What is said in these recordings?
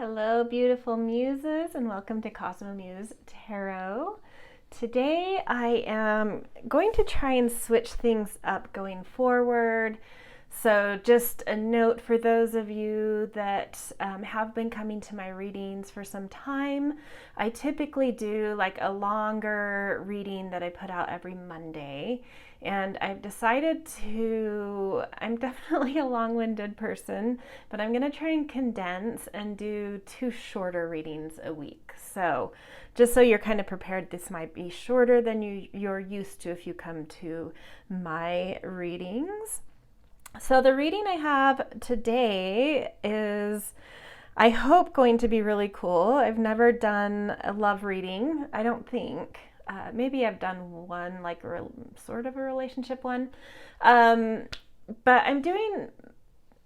Hello, beautiful muses, and welcome to Cosmo Muse Tarot. Today I am going to try and switch things up going forward. So just a note for those of you that have been coming to my readings for some time. I typically do like a longer reading that I put out every Monday. And I've decided I'm definitely a long-winded person, but I'm going to try and condense and do 2 shorter readings a week. So just so you're kind of prepared, this might be shorter than you're used to if you come to my readings. So the reading I have today is, I hope, going to be really cool. I've never done a love reading, I don't think. Maybe I've done one, like sort of a relationship one. But I'm doing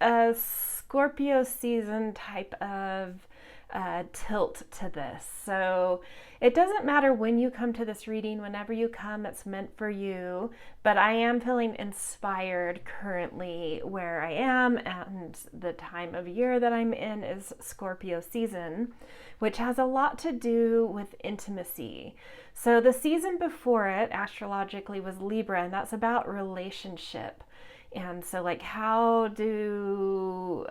a Scorpio season type of tilt to this. So it doesn't matter when you come to this reading, whenever you come, it's meant for you. But I am feeling inspired currently where I am, and the time of year that I'm in is Scorpio season, which has a lot to do with intimacy. So the season before it, astrologically, was Libra, and that's about relationship. And so, like, how do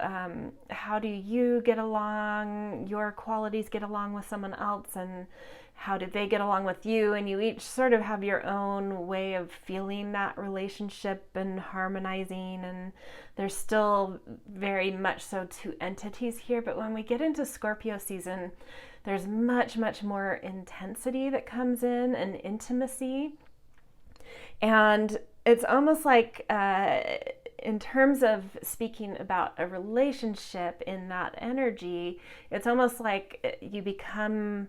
you get along, your qualities get along with someone else, and how did they get along with you? And you each sort of have your own way of feeling that relationship and harmonizing, and there's still very much so 2 entities here. But when we get into Scorpio season, there's much, much more intensity that comes in and intimacy. And it's almost like, in terms of speaking about a relationship in that energy, it's almost like you become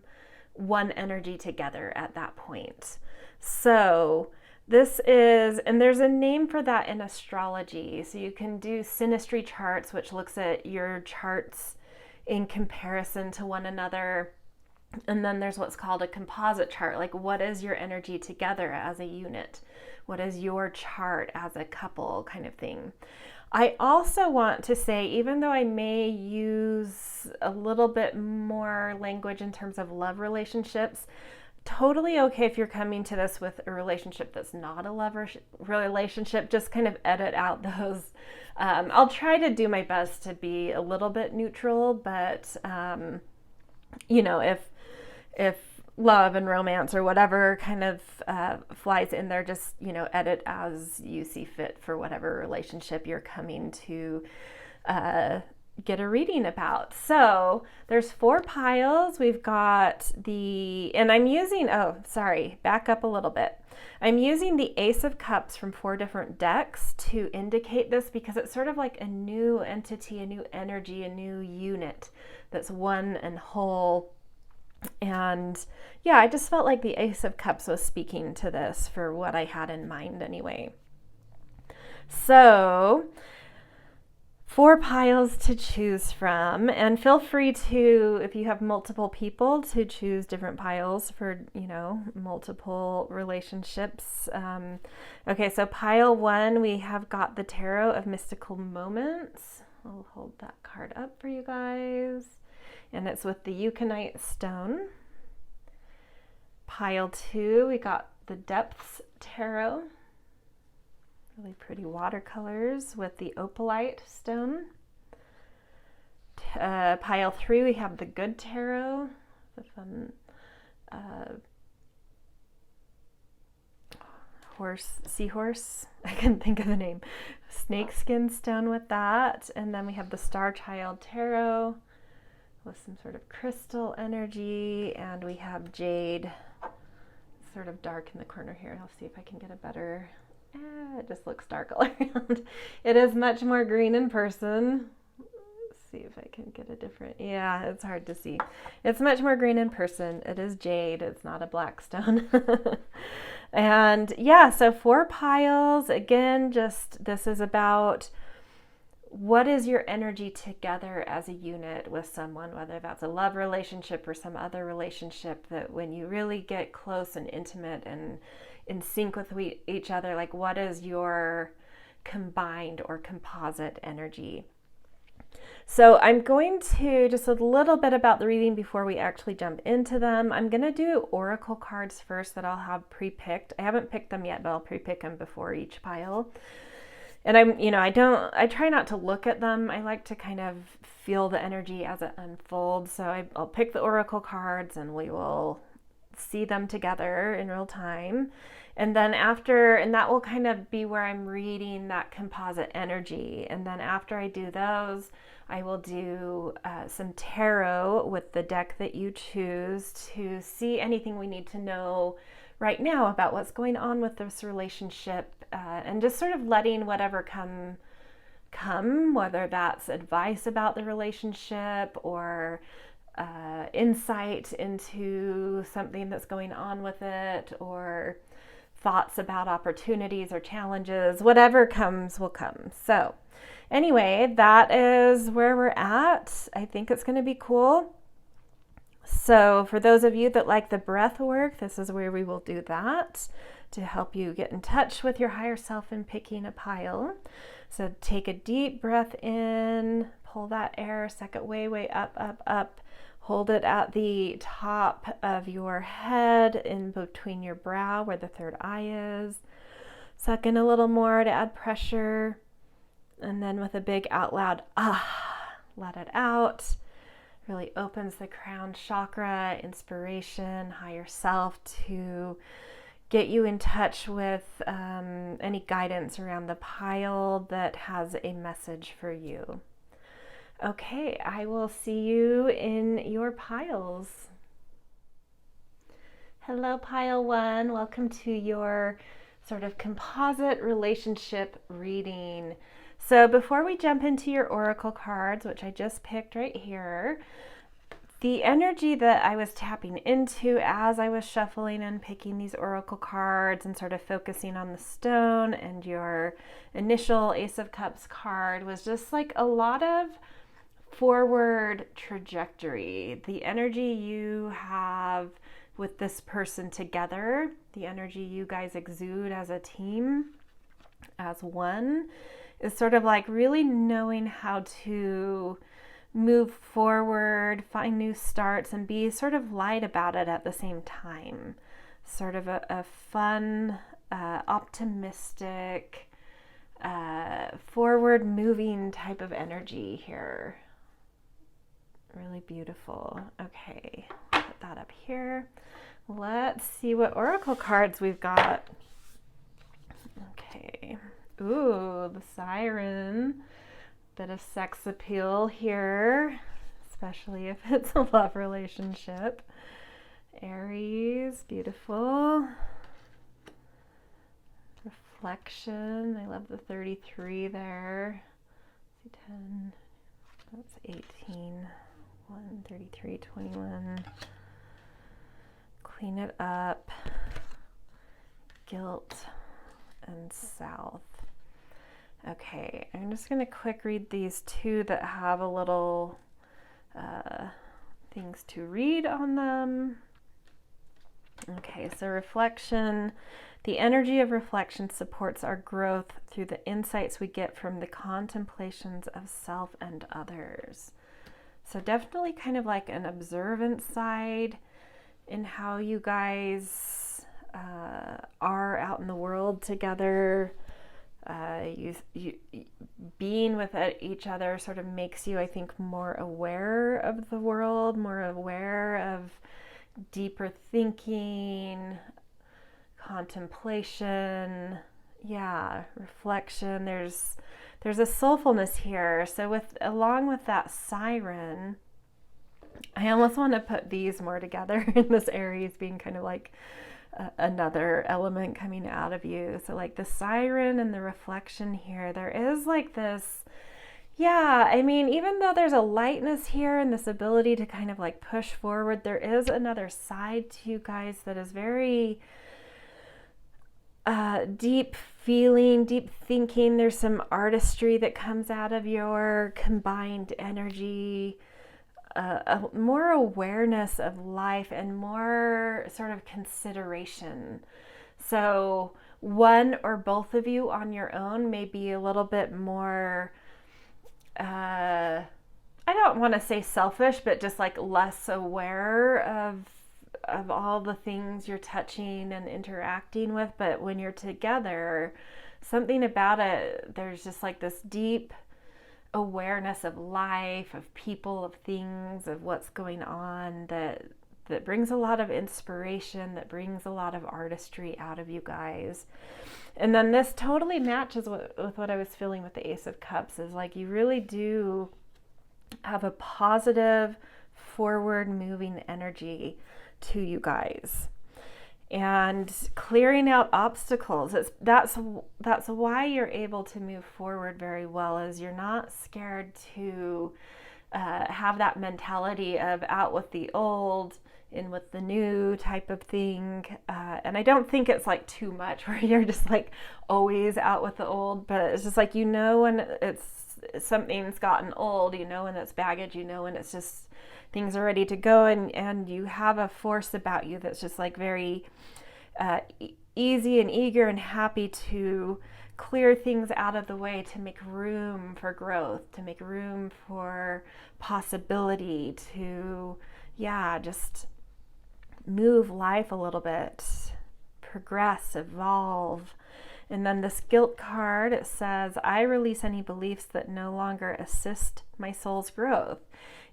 one energy together at that point. So this is, and there's a name for that in astrology. So you can do synastry charts, which looks at your charts in comparison to one another. And then there's what's called a composite chart, like what is your energy together as a unit? What is your chart as a couple, kind of thing. I also want to say, even though I may use a little bit more language in terms of love relationships, totally okay if you're coming to this with a relationship that's not a love relationship. Just kind of edit out those. I'll try to do my best to be a little bit neutral, but if love and romance or whatever kind of flies in there, just edit as you see fit for whatever relationship you're coming to get a reading about. So there's 4 piles. We've got and I'm using, back up a little bit. I'm using the Ace of Cups from 4 different decks to indicate this, because it's sort of like a new entity, a new energy, a new unit that's one and whole. And yeah, I just felt like the Ace of Cups was speaking to this for what I had in mind anyway. So 4 piles to choose from, and feel free to, if you have multiple people, to choose different piles for, multiple relationships. Okay, so pile 1, we have got the Tarot of Mystical Moments. I'll hold that card up for you guys. And it's with the Ukanite stone. Pile 2, we got the Depths Tarot. Really pretty watercolors with the Opalite stone. Pile 3, we have the Good Tarot. The fun seahorse. I couldn't think of the name. Snakeskin stone with that. And then we have the Star Child Tarot with some sort of crystal energy, and we have jade, sort of dark in the corner here. I'll see if I can get a better, it just looks dark all around. It is much more green in person. Let's see if I can get a different, yeah, it's hard to see. It's much more green in person. It is jade, it's not a black stone. And yeah, so 4 piles, again, just this is about what is your energy together as a unit with someone, whether that's a love relationship or some other relationship, that when you really get close and intimate and in sync with each other, like what is your combined or composite energy? So I'm going to just a little bit about the reading before we actually jump into them. I'm going to do oracle cards first that I'll have pre-picked. I haven't picked them yet, but I'll pre-pick them before each pile. And I try not to look at them. I like to kind of feel the energy as it unfolds. So I'll pick the oracle cards and we will see them together in real time. And then and that will kind of be where I'm reading that composite energy. And then after I do those, I will do some tarot with the deck that you choose to see anything we need to know right now about what's going on with this relationship, and just sort of letting whatever come, whether that's advice about the relationship or insight into something that's going on with it, or thoughts about opportunities or challenges. Whatever comes will come. So anyway, that is where we're at. I think it's going to be cool. So for those of you that like the breath work, this is where we will do that to help you get in touch with your higher self in picking a pile. So take a deep breath in, pull that air, suck it way, way up, up, up. Hold it at the top of your head, in between your brow where the third eye is. Suck in a little more to add pressure. And then with a big out loud, let it out. Really opens the crown chakra, inspiration, higher self, to get you in touch with any guidance around the pile that has a message for you. Okay, I will see you in your piles. Hello, pile one. Welcome to your sort of composite relationship reading. So before we jump into your oracle cards, which I just picked right here, the energy that I was tapping into as I was shuffling and picking these oracle cards and sort of focusing on the stone and your initial Ace of Cups card was just like a lot of forward trajectory. The energy you have with this person together, the energy you guys exude as a team, as one, is sort of like really knowing how to move forward, find new starts, and be sort of light about it at the same time. Sort of a fun, optimistic, forward moving type of energy here. Really beautiful. Okay, put that up here. Let's see what oracle cards we've got. Okay. Ooh, the Siren. Bit of sex appeal here, especially if it's a love relationship. Aries, beautiful. Reflection. I love the 33 there. 10. That's 18. 1, 33, 21. Clean it up. Guilt and South. Okay, I'm just going to quick read these two that have a little things to read on them. Okay, so reflection. The energy of reflection supports our growth through the insights we get from the contemplations of self and others. So definitely kind of like an observant side in how you guys are out in the world together. You being with each other sort of makes you, I think, more aware of the world, more aware of deeper thinking, contemplation, reflection. There's a soulfulness here. So along with that Siren, I almost want to put these more together in this Aries being kind of like another element coming out of you. So like the Siren and the reflection here, there is like this, even though there's a lightness here and this ability to kind of like push forward, there is another side to you guys that is very deep feeling, deep thinking. There's some artistry that comes out of your combined energy. More awareness of life and more sort of consideration. So one or both of you on your own may be a little bit more I don't want to say selfish, but just like less aware of all the things you're touching and interacting with. But when you're together, something about it, there's just like this deep awareness of life, of people, of things, of what's going on that brings a lot of inspiration, that brings a lot of artistry out of you guys. And then this totally matches with what I was feeling with the Ace of Cups, is like you really do have a positive, forward moving energy to you guys. And clearing out obstacles, that's why you're able to move forward very well, is you're not scared to have that mentality of out with the old, in with the new type of thing. And I don't think it's like too much where you're just like always out with the old, but it's just like, when something's gotten old, when it's baggage, when it's just things are ready to go, and you have a force about you that's just like very easy and eager and happy to clear things out of the way, to make room for growth, to make room for possibility, to just move life a little bit, progress, evolve. And then this guilt card, it says, I release any beliefs that no longer assist my soul's growth.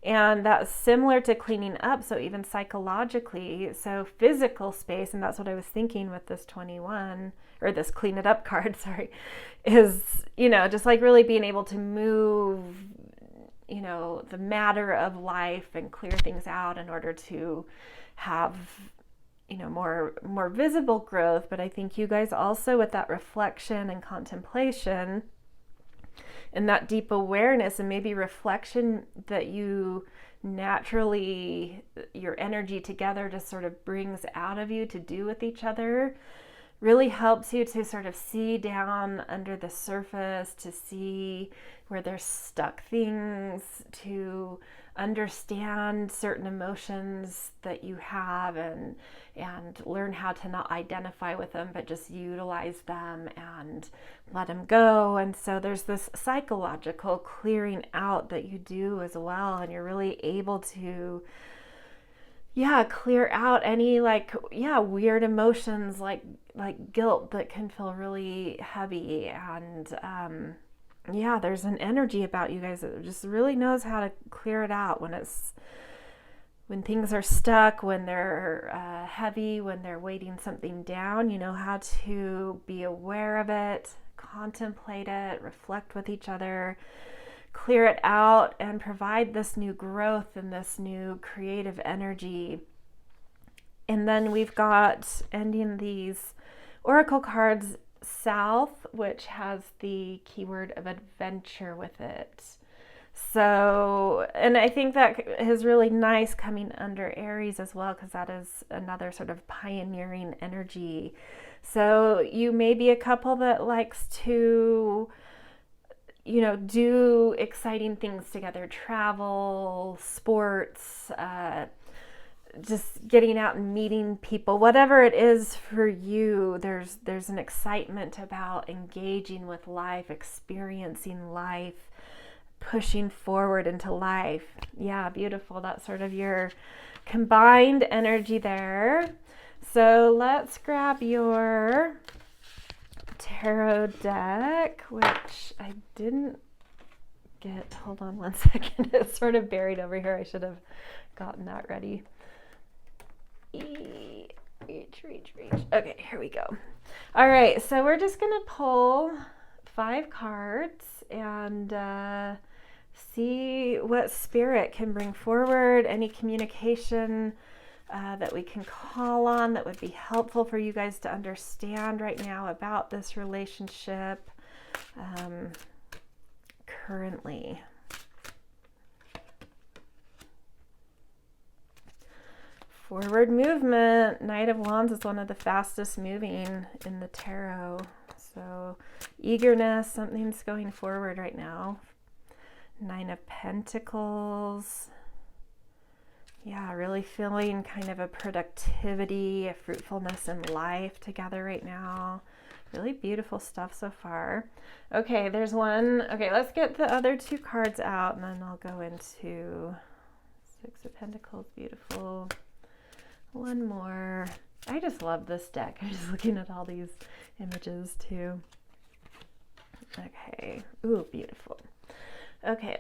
And that's similar to cleaning up. So even psychologically, so physical space, and that's what I was thinking with this 21, or this clean it up card, sorry, is, just like really being able to move, the matter of life and clear things out in order to have more visible growth. But I think you guys also, with that reflection and contemplation and that deep awareness and maybe reflection that you naturally, your energy together just sort of brings out of you to do with each other, really helps you to sort of see down under the surface, to see where there's stuck things, to understand certain emotions that you have, and learn how to not identify with them, but just utilize them and let them go. And so there's this psychological clearing out that you do as well, and you're really able to clear out any weird emotions like guilt that can feel really heavy. And there's an energy about you guys that just really knows how to clear it out when things are stuck, when they're heavy, when they're weighting something down. You know how to be aware of it, contemplate it, reflect with each other, clear it out, and provide this new growth and this new creative energy. And then we've got, ending these oracle cards, South, which has the keyword of adventure with it. So, and I think that is really nice coming under Aries as well, because that is another sort of pioneering energy. So you may be a couple that likes to, do exciting things together, travel, sports, just getting out and meeting people, whatever it is for you. There's an excitement about engaging with life, experiencing life, pushing forward into life. Yeah, beautiful. That's sort of your combined energy there. So let's grab your tarot deck, which I didn't get. Hold on one second. It's sort of buried over here. I should have gotten that ready. Reach. Okay, here we go. All right, so we're just gonna pull 5 cards and see what spirit can bring forward, any communication that we can call on that would be helpful for you guys to understand right now about this relationship currently. Forward movement. Knight of Wands is one of the fastest moving in the tarot. So eagerness, something's going forward right now. 9 of Pentacles. Yeah, really feeling kind of a productivity, a fruitfulness in life together right now. Really beautiful stuff so far. Okay, there's one. Okay, let's get the other two cards out and then I'll go into Six of Pentacles. Beautiful. One more. I just love this deck. I'm just looking at all these images too. Okay. Ooh, beautiful. Okay.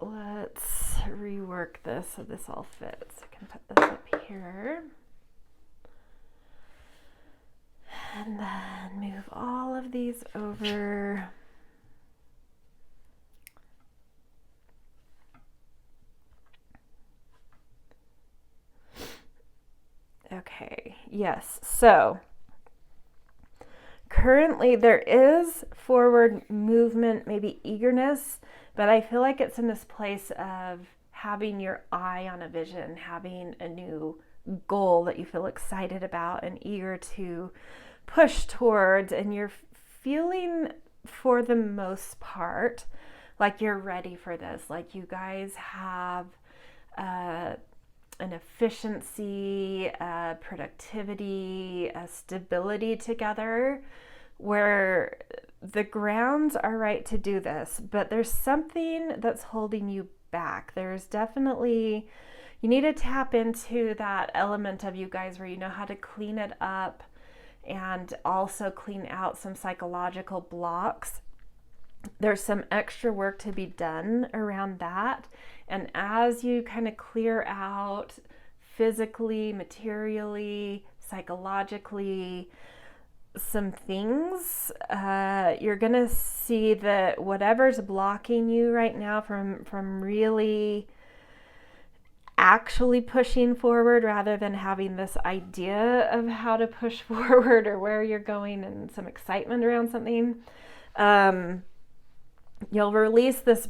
Let's rework this so this all fits. I can put this up here. And then move all of these over. Okay, yes. So currently there is forward movement, maybe eagerness, but I feel like it's in this place of having your eye on a vision, having a new goal that you feel excited about and eager to push towards, and you're feeling for the most part like you're ready for this, like you guys have an efficiency, a productivity, a stability together where the grounds are right to do this, but there's something that's holding you back. There's definitely, you need to tap into that element of you guys where you know how to clean it up and also clean out some psychological blocks. There's some extra work to be done around that. And as you kind of clear out physically, materially, psychologically, some things, you're going to see that whatever's blocking you right now from really actually pushing forward rather than having this idea of how to push forward or where you're going and some excitement around something, you'll release this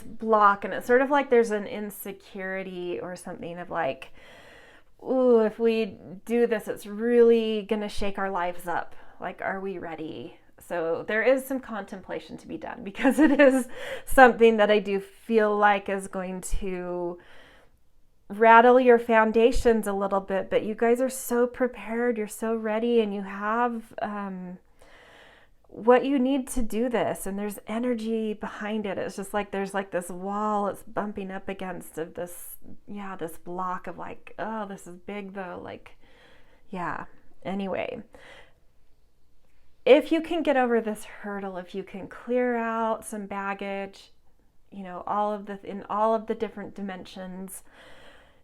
block, and it's sort of like there's an insecurity or something of like, ooh, if we do this, it's really gonna shake our lives up. Like, are we ready? So there is some contemplation to be done because it is something that I do feel like is going to rattle your foundations a little bit, but you guys are so prepared, you're so ready, and you have what you need to do this, and there's energy behind it. It's just like there's like this wall it's bumping up against of this block of like, oh, this is big though, like, yeah. Anyway, if you can get over this hurdle, if you can clear out some baggage, in all of the different dimensions,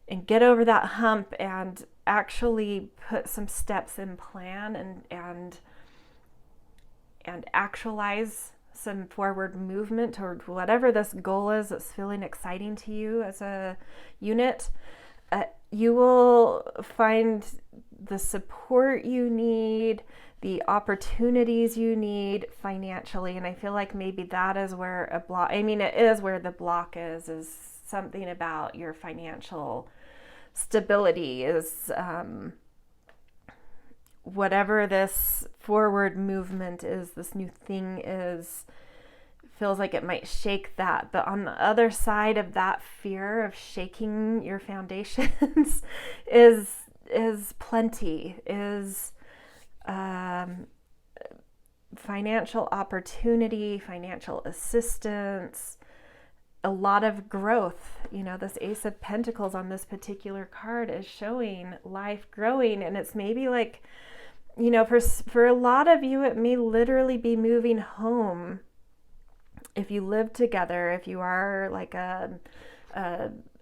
and get over that hump and actually put some steps in plan and actualize some forward movement toward whatever this goal is that's feeling exciting to you as a unit, you will find the support you need, the opportunities you need financially. And I feel like maybe that is where it is where the block is something about your financial stability is, whatever this forward movement is, this new thing is, feels like it might shake that. But on the other side of that fear of shaking your foundations is plenty, is financial opportunity, financial assistance, a lot of growth. This Ace of Pentacles on this particular card is showing life growing, and it's maybe like, for a lot of you, it may literally be moving home. If you live together, if you are like a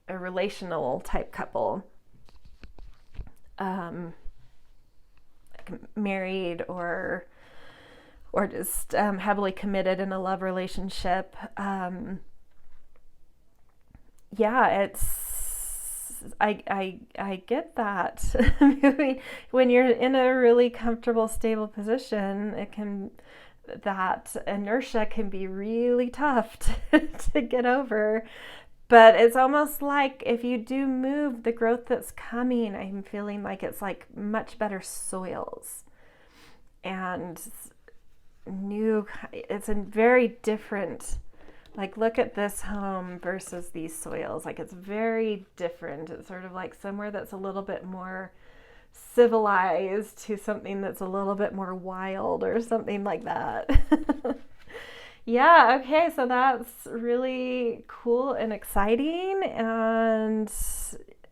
relational type couple, like married or just heavily committed in a love relationship, I get that. When you're in a really comfortable, stable position, that inertia can be really tough to get over. But it's almost like if you do move, the growth that's coming, I'm feeling like it's like much better soils and it's a very different, like, look at this home versus these soils. Like, it's very different. It's sort of like somewhere that's a little bit more civilized to something that's a little bit more wild or something like that. Yeah, okay, so that's really cool and exciting. And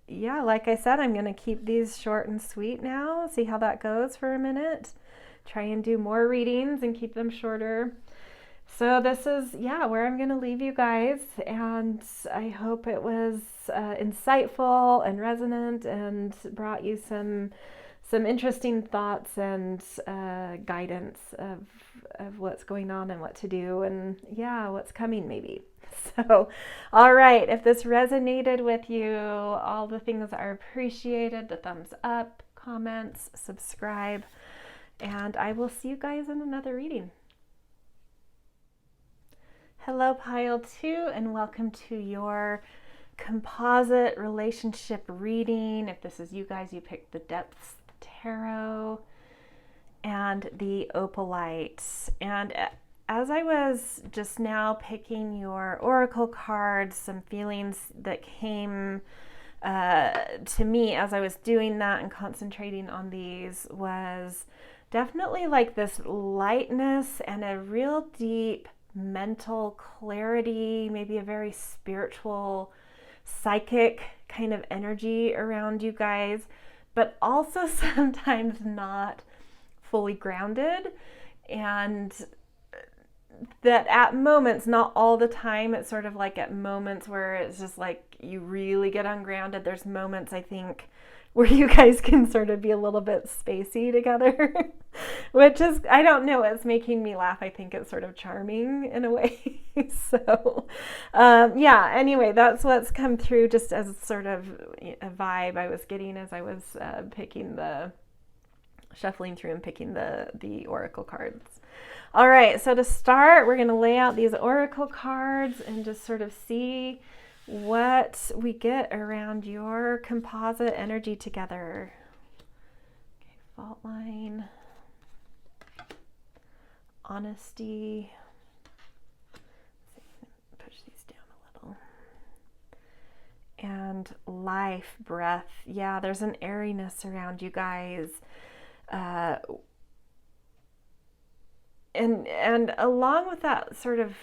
yeah, like I said, I'm going to keep these short and sweet now, see how that goes for a minute. Try and do more readings and keep them shorter. So this is, yeah, where I'm going to leave you guys. And I hope it was insightful and resonant and brought you some interesting thoughts and guidance of what's going on and what to do and yeah, what's coming maybe. So, all right, if this resonated with you, all the things are appreciated, the thumbs up, comments, subscribe, and I will see you guys in another reading. Hello, Pile 2, and welcome to your composite relationship reading. If this is you guys, you picked the Depths Tarot and the Opalite. And as I was just now picking your oracle cards, some feelings that came to me as I was doing that and concentrating on these was definitely like this lightness and a real deep mental clarity, maybe a very spiritual, psychic kind of energy around you guys, but also sometimes not fully grounded. And that at moments, not all the time, it's sort of like at moments where it's just like you really get ungrounded. There's moments, I think, where you guys can sort of be a little bit spacey together, which is, I don't know, it's making me laugh. I think it's sort of charming in a way. So, yeah, anyway, that's what's come through just as sort of a vibe I was getting as I was shuffling through and picking the oracle cards. All right, so to start, we're going to lay out these oracle cards and just sort of see what we get around your composite energy together. Okay, fault line, honesty. Push these down a little. And life, breath. Yeah, there's an airiness around you guys. And along with that sort of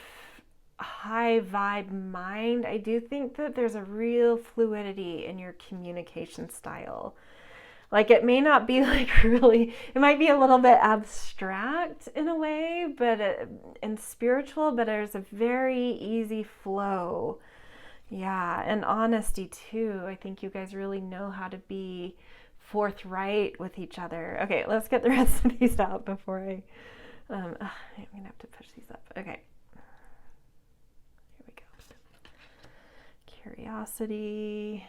high vibe mind, I do think that there's a real fluidity in your communication style. Like it may not be like really, it might be a little bit abstract in a way, and spiritual, but there's a very easy flow. Yeah, and honesty too. I think you guys really know how to be forthright with each other. Okay, let's get the rest of these out before I'm gonna have to push these up. Okay. Here we go. Curiosity.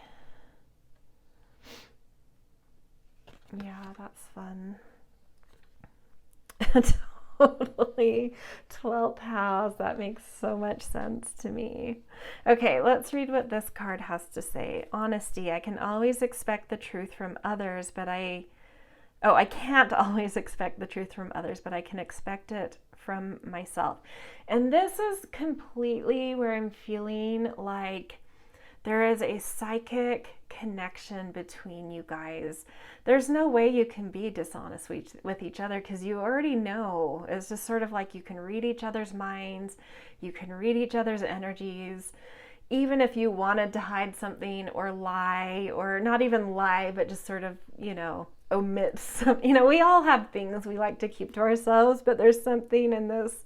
Yeah, that's fun. Totally. 12th house. That makes so much sense to me. Okay, let's read what this card has to say. Honesty. I can always expect the truth from others, but I can't always expect the truth from others, but I can expect it from myself. And this is completely where I'm feeling like there is a psychic connection between you guys. There's no way you can be dishonest with each other because you already know. It's just sort of like you can read each other's minds, you can read each other's energies. Even if you wanted to hide something or lie, or not even lie, but just sort of, omit some, we all have things we like to keep to ourselves, but there's something in this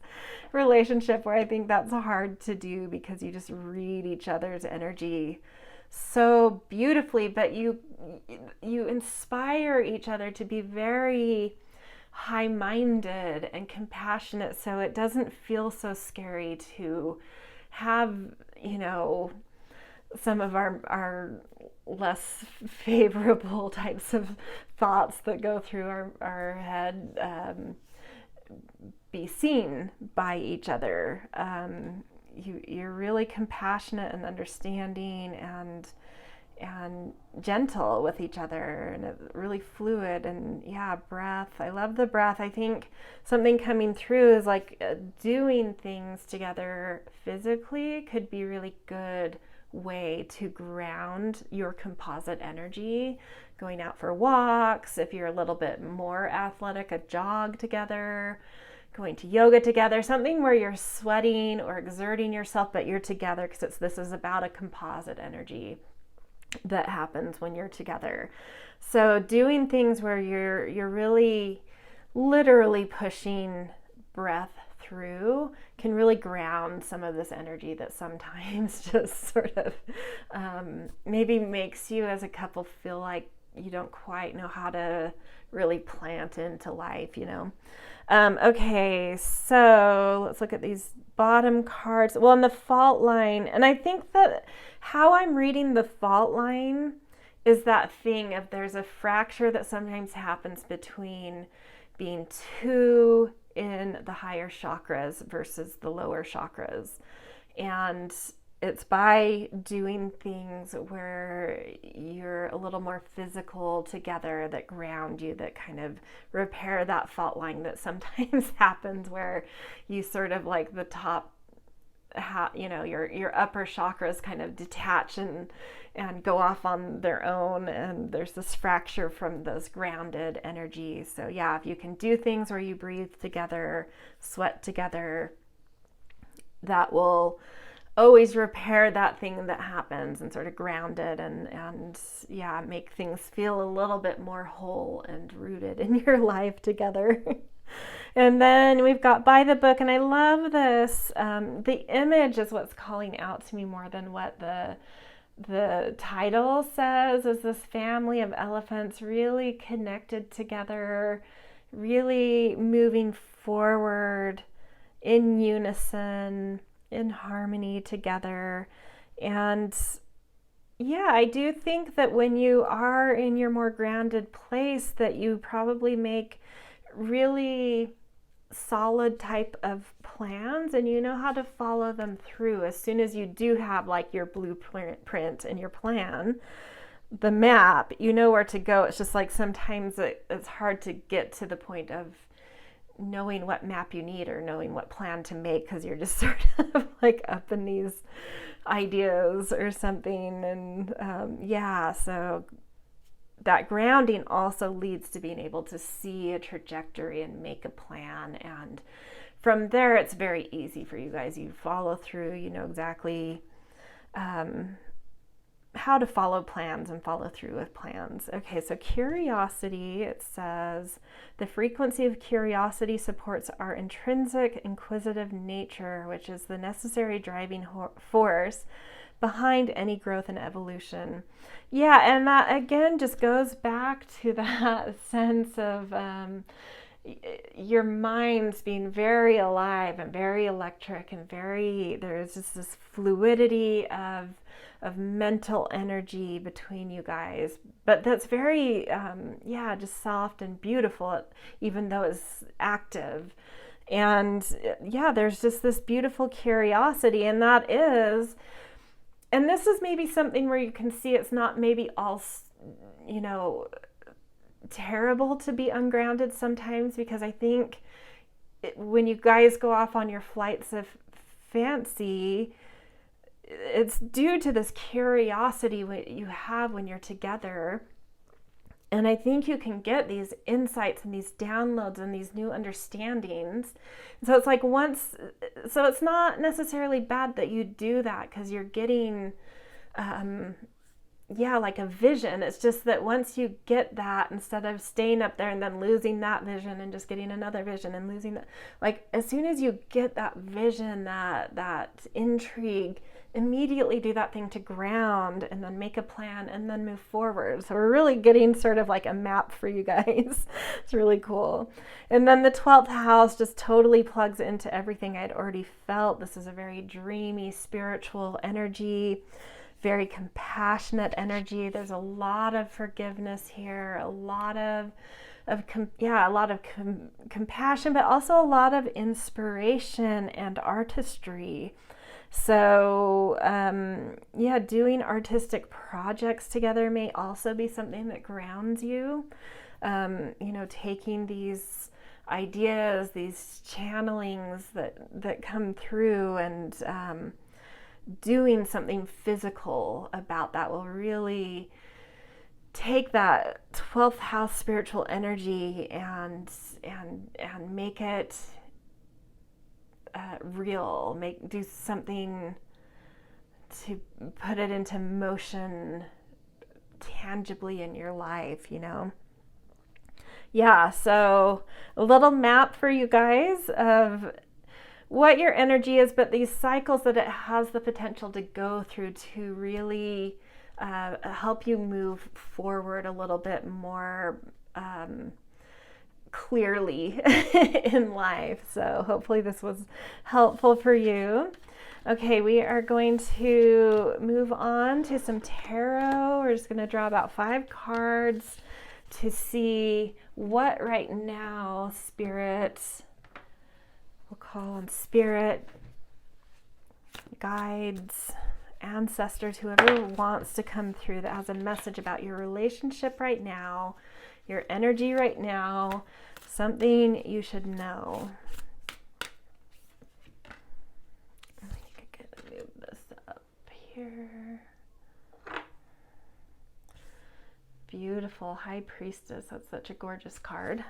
relationship where I think that's hard to do because you just read each other's energy so beautifully, but you inspire each other to be very high-minded and compassionate, so it doesn't feel so scary to have, some of our less favorable types of thoughts that go through our head be seen by each other. You're really compassionate and understanding and gentle with each other, and it's really fluid. And yeah, breath. I love the breath. I think something coming through is like doing things together physically could be really good way to ground your composite energy. Going out for walks, if you're a little bit more athletic, a jog together, going to yoga together, something where you're sweating or exerting yourself, but you're together, because this is about a composite energy that happens when you're together. So doing things where you're really literally pushing breath through can really ground some of this energy that sometimes just sort of maybe makes you as a couple feel like you don't quite know how to really plant into life, Okay, so let's look at these bottom cards. Well, in the fault line, and I think that how I'm reading the fault line is that thing of there's a fracture that sometimes happens between being too in the higher chakras versus the lower chakras. And it's by doing things where you're a little more physical together that ground you, that kind of repair that fault line that sometimes happens where you sort of like the top, your upper chakras kind of detach and go off on their own, and there's this fracture from those grounded energies. So yeah, if you can do things where you breathe together, sweat together, that will always repair that thing that happens and sort of ground it and yeah, make things feel a little bit more whole and rooted in your life together. And then we've got by the book, and I love this. The image is what's calling out to me more than what the title says, is this family of elephants really connected together, really moving forward in unison, in harmony together. And yeah, I do think that when you are in your more grounded place, that you probably make really solid type of plans, and you know how to follow them through. As soon as you do have like your blueprint and your plan, the map, you know where to go. It's just like sometimes it's hard to get to the point of knowing what map you need or knowing what plan to make, because you're just sort of like up in these ideas or something. And yeah, so that grounding also leads to being able to see a trajectory and make a plan. And from there, it's very easy for you guys. You follow through, you know exactly how to follow plans and follow through with plans. Okay, so curiosity, it says, the frequency of curiosity supports our intrinsic inquisitive nature, which is the necessary driving force behind any growth and evolution. Yeah, and that again just goes back to that sense of your mind's being very alive and very electric and there's just this fluidity of mental energy between you guys, but that's very just soft and beautiful, even though it's active. And yeah, there's just this beautiful curiosity, and this is maybe something where you can see it's not maybe all terrible to be ungrounded sometimes, because I think when you guys go off on your flights of fancy, it's due to this curiosity you have when you're together. And I think you can get these insights and these downloads and these new understandings. So it's like so it's not necessarily bad that you do that, because you're getting like a vision. It's just that once you get that, instead of staying up there and then losing that vision and just getting another vision and losing that, like as soon as you get that vision, that intrigue, immediately do that thing to ground and then make a plan and then move forward. So we're really getting sort of like a map for you guys. It's really cool. And then the 12th house just totally plugs into everything I'd already felt. This is a very dreamy, spiritual energy, very compassionate energy. There's a lot of forgiveness here, a lot of compassion, but also a lot of inspiration and artistry. So doing artistic projects together may also be something that grounds you. Taking these ideas, these channelings that come through, and doing something physical about that will really take that 12th house spiritual energy and make it real. Do something to put it into motion tangibly in your life, you know. Yeah, so a little map for you guys of what your energy is, but these cycles that it has the potential to go through to really help you move forward a little bit more clearly in life. So hopefully this was helpful for you. Okay, we are going to move on to some tarot. We're just going to draw about 5 cards to see what right now Spirit, we'll call on Spirit, guides, ancestors, whoever wants to come through that has a message about your relationship right now, your energy right now, something you should know. I think I can move this up here. Beautiful High Priestess. That's such a gorgeous card.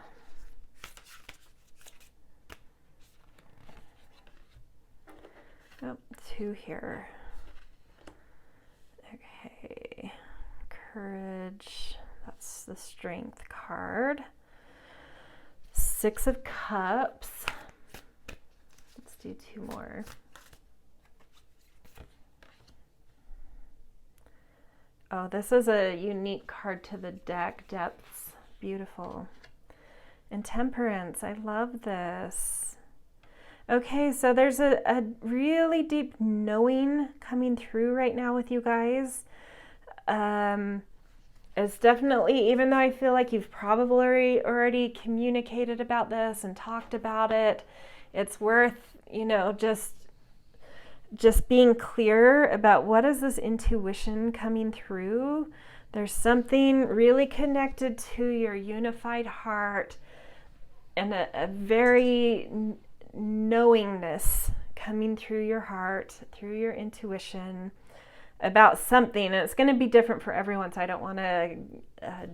Oh, 2 here. Okay. Courage. That's the Strength card. 6 of Cups. Let's do 2 more. Oh, this is a unique card to the deck. Depths. Beautiful. And Temperance. I love this. Okay, so there's a really deep knowing coming through right now with you guys. It's definitely, even though I feel like you've probably already communicated about this and talked about it, it's worth, you know, just being clear about what is this intuition coming through. There's something really connected to your unified heart and a very knowingness coming through your heart, through your intuition about something. And it's going to be different for everyone, so I don't want to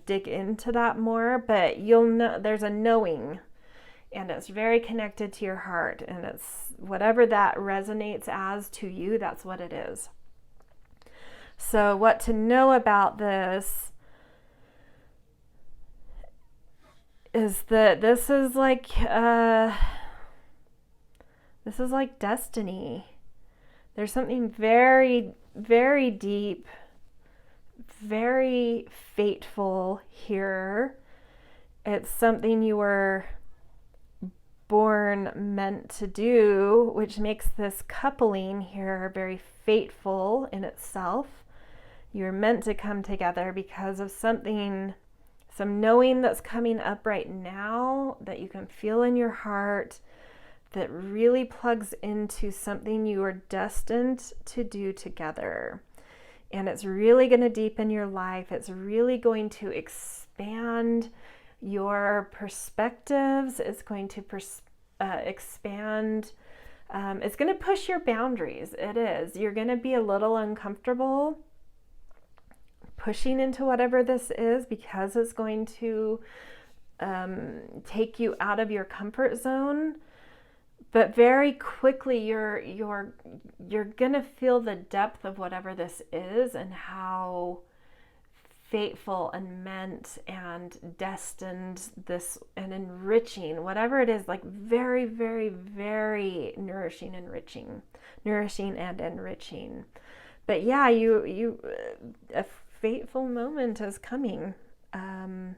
dig into that more, but you'll know there's a knowing, and it's very connected to your heart, and it's whatever that resonates as to you, that's what it is. So what to know about this is that this is like destiny. There's something very, very deep, very fateful here. It's something you were born meant to do, which makes this coupling here very fateful in itself. You're meant to come together because of something, some knowing that's coming up right now that you can feel in your heart that really plugs into something you are destined to do together. And it's really going to deepen your life. It's really going to expand your perspectives. It's going to expand. It's going to push your boundaries. It is. You're going to be a little uncomfortable pushing into whatever this is because it's going to take you out of your comfort zone. But very quickly, you're gonna feel the depth of whatever this is and how fateful and meant and destined this and enriching, whatever it is, like very, very, very nourishing and enriching. But yeah, a fateful moment is coming, and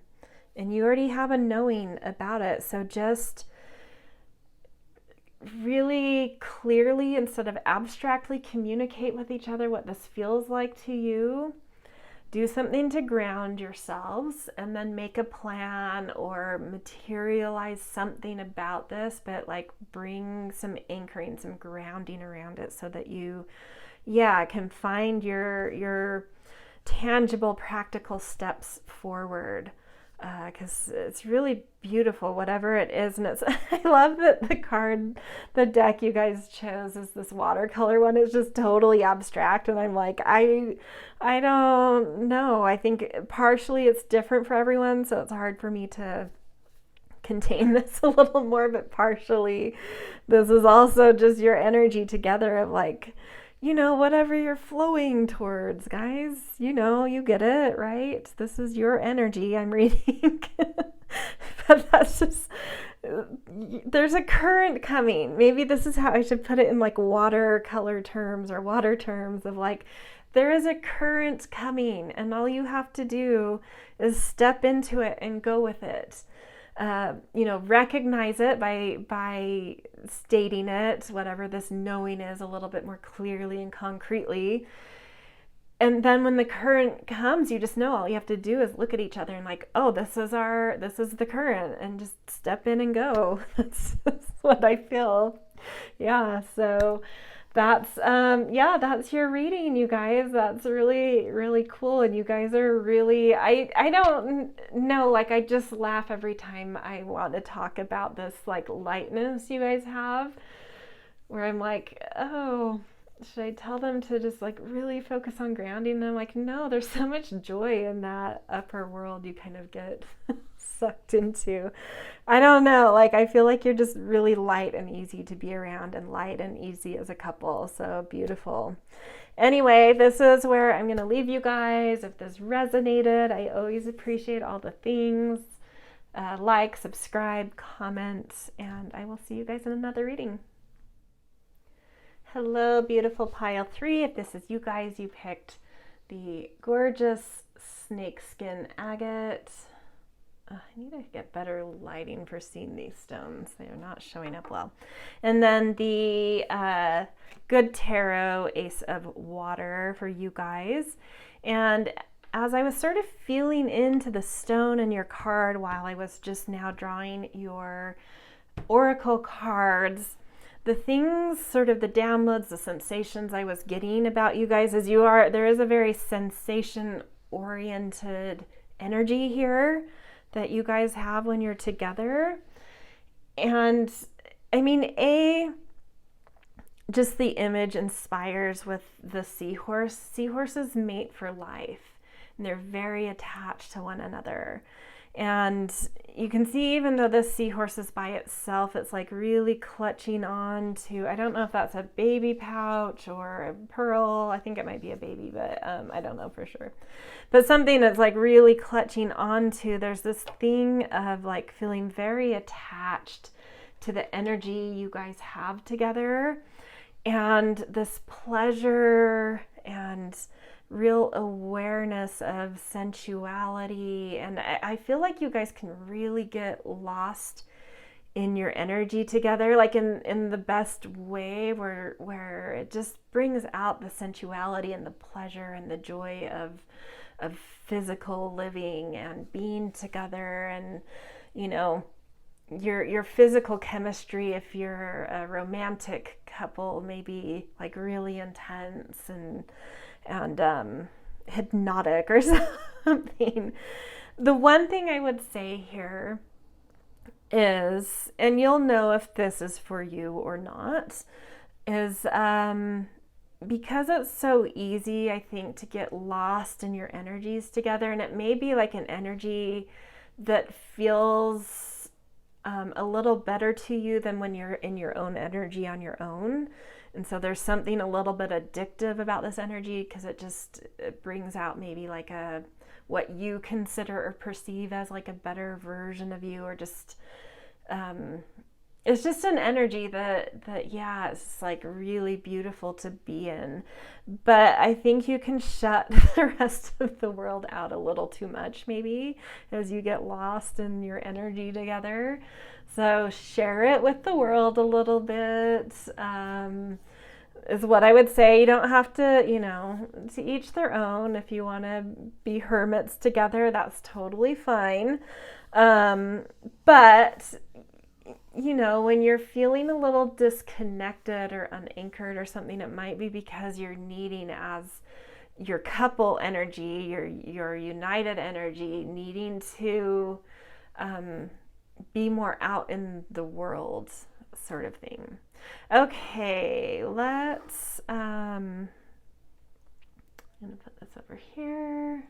you already have a knowing about it. So just really clearly, instead of abstractly, communicate with each other what this feels like to you. Do something to ground yourselves, and then make a plan or materialize something about this, but like bring some anchoring, some grounding around it so that you can find your tangible, practical steps forward. because it's really beautiful, whatever it is. And it's, I love that the deck you guys chose is this watercolor one. It's just totally abstract. And I'm like, I don't know. I think partially it's different for everyone. So it's hard for me to contain this a little more, but partially this is also just your energy together of like, whatever you're flowing towards, guys, you get it, right? This is your energy I'm reading. But that's just, there's a current coming. Maybe this is how I should put it in like watercolor terms or water terms of like, there is a current coming and all you have to do is step into it and go with it. Recognize it by stating it, whatever this knowing is, a little bit more clearly and concretely. And then when the current comes, you just know all you have to do is look at each other and like, oh, this is the current, and just step in and go. That's what I feel. Yeah. So that's your reading, you guys. That's really, really cool. And you guys are really, I don't know, like I just laugh every time I want to talk about this like lightness you guys have, where I'm like, oh, should I tell them to just like really focus on grounding? And I'm like, no, there's so much joy in that upper world you kind of get sucked into. I don't know, like I feel like you're just really light and easy to be around and light and easy as a couple. So beautiful. Anyway, this is where I'm going to leave you guys. If this resonated, I always appreciate all the things. Like, subscribe, comment, and I will see you guys in another reading. Hello, beautiful pile 3. If this is you guys, you picked the gorgeous Snakeskin Agate. I need to get better lighting for seeing these stones. They are not showing up well. And then the Good Tarot Ace of Water for you guys. And as I was sort of feeling into the stone in your card while I was just now drawing your oracle cards, the things, sort of the downloads, the sensations I was getting about you guys is there is a very sensation-oriented energy here that you guys have when you're together. And I mean, just the image inspires with the seahorse. Seahorses mate for life, and they're very attached to one another. And you can see, even though this seahorse is by itself, it's like really clutching on to, I don't know if that's a baby pouch or a pearl. I think it might be a baby, but I don't know for sure. But something that's like really clutching onto. There's this thing of like feeling very attached to the energy you guys have together, and this pleasure and real awareness of sensuality. And I feel like you guys can really get lost in your energy together, like in the best way, where it just brings out the sensuality and the pleasure and the joy of physical living and being together. And your physical chemistry, if you're a romantic couple, may be like really intense and hypnotic or something. The one thing I would say here is, and you'll know if this is for you or not, is because it's so easy, I think, to get lost in your energies together. And it may be like an energy that feels a little better to you than when you're in your own energy on your own. And so there's something a little bit addictive about this energy, because it brings out maybe like what you consider or perceive as like a better version of you, or just it's just an energy that it's like really beautiful to be in. But I think you can shut the rest of the world out a little too much, maybe, as you get lost in your energy together. So share it with the world a little bit, is what I would say. You don't have to, to each their own. If you want to be hermits together, that's totally fine. But when you're feeling a little disconnected or unanchored or something, it might be because you're needing as your couple energy, your united energy, needing to be more out in the world, sort of thing. Okay, let's I'm gonna put this over here.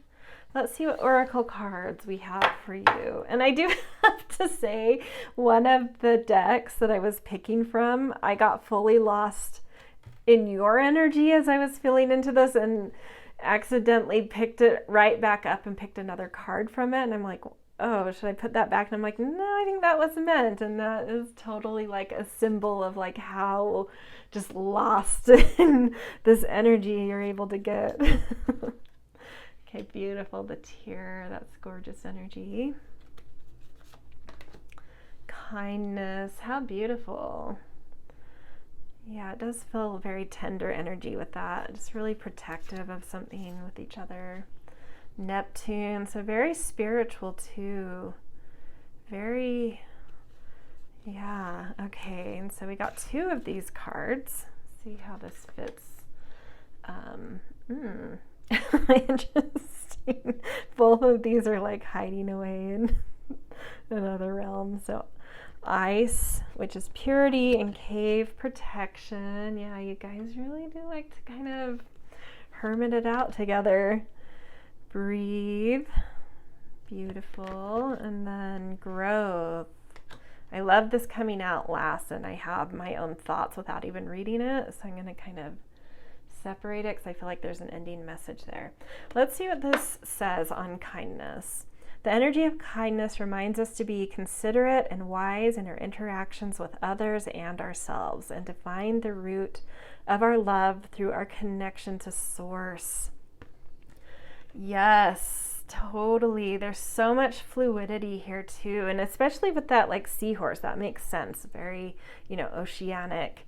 Let's see what oracle cards we have for you. And I do have to say, one of the decks that I was picking from, I got fully lost in your energy as I was feeling into this and accidentally picked it right back up and picked another card from it. And I'm like, oh, should I put that back? And I'm like, no, I think that was meant. And that is totally like a symbol of like how just lost in this energy you're able to get. Okay, beautiful. The tear, that's gorgeous energy. Kindness, how beautiful. Yeah, it does feel very tender energy with that. Just really protective of something with each other. Neptune, so very spiritual too. Very, yeah, okay. And so we got 2 of these cards. See how this fits. Interesting. Both of these are like hiding away in another realm. So ice, which is purity, and cave, protection. Yeah, you guys really do like to kind of hermit it out together. Breathe, beautiful. And then growth. I love this coming out last, and I have my own thoughts without even reading it, so I'm going to kind of separate it because I feel like there's an ending message there. Let's see what this says on kindness. The energy of kindness reminds us to be considerate and wise in our interactions with others and ourselves, and to find the root of our love through our connection to Source. Yes, totally. There's so much fluidity here too, and especially with that like seahorse, that makes sense. Very, oceanic.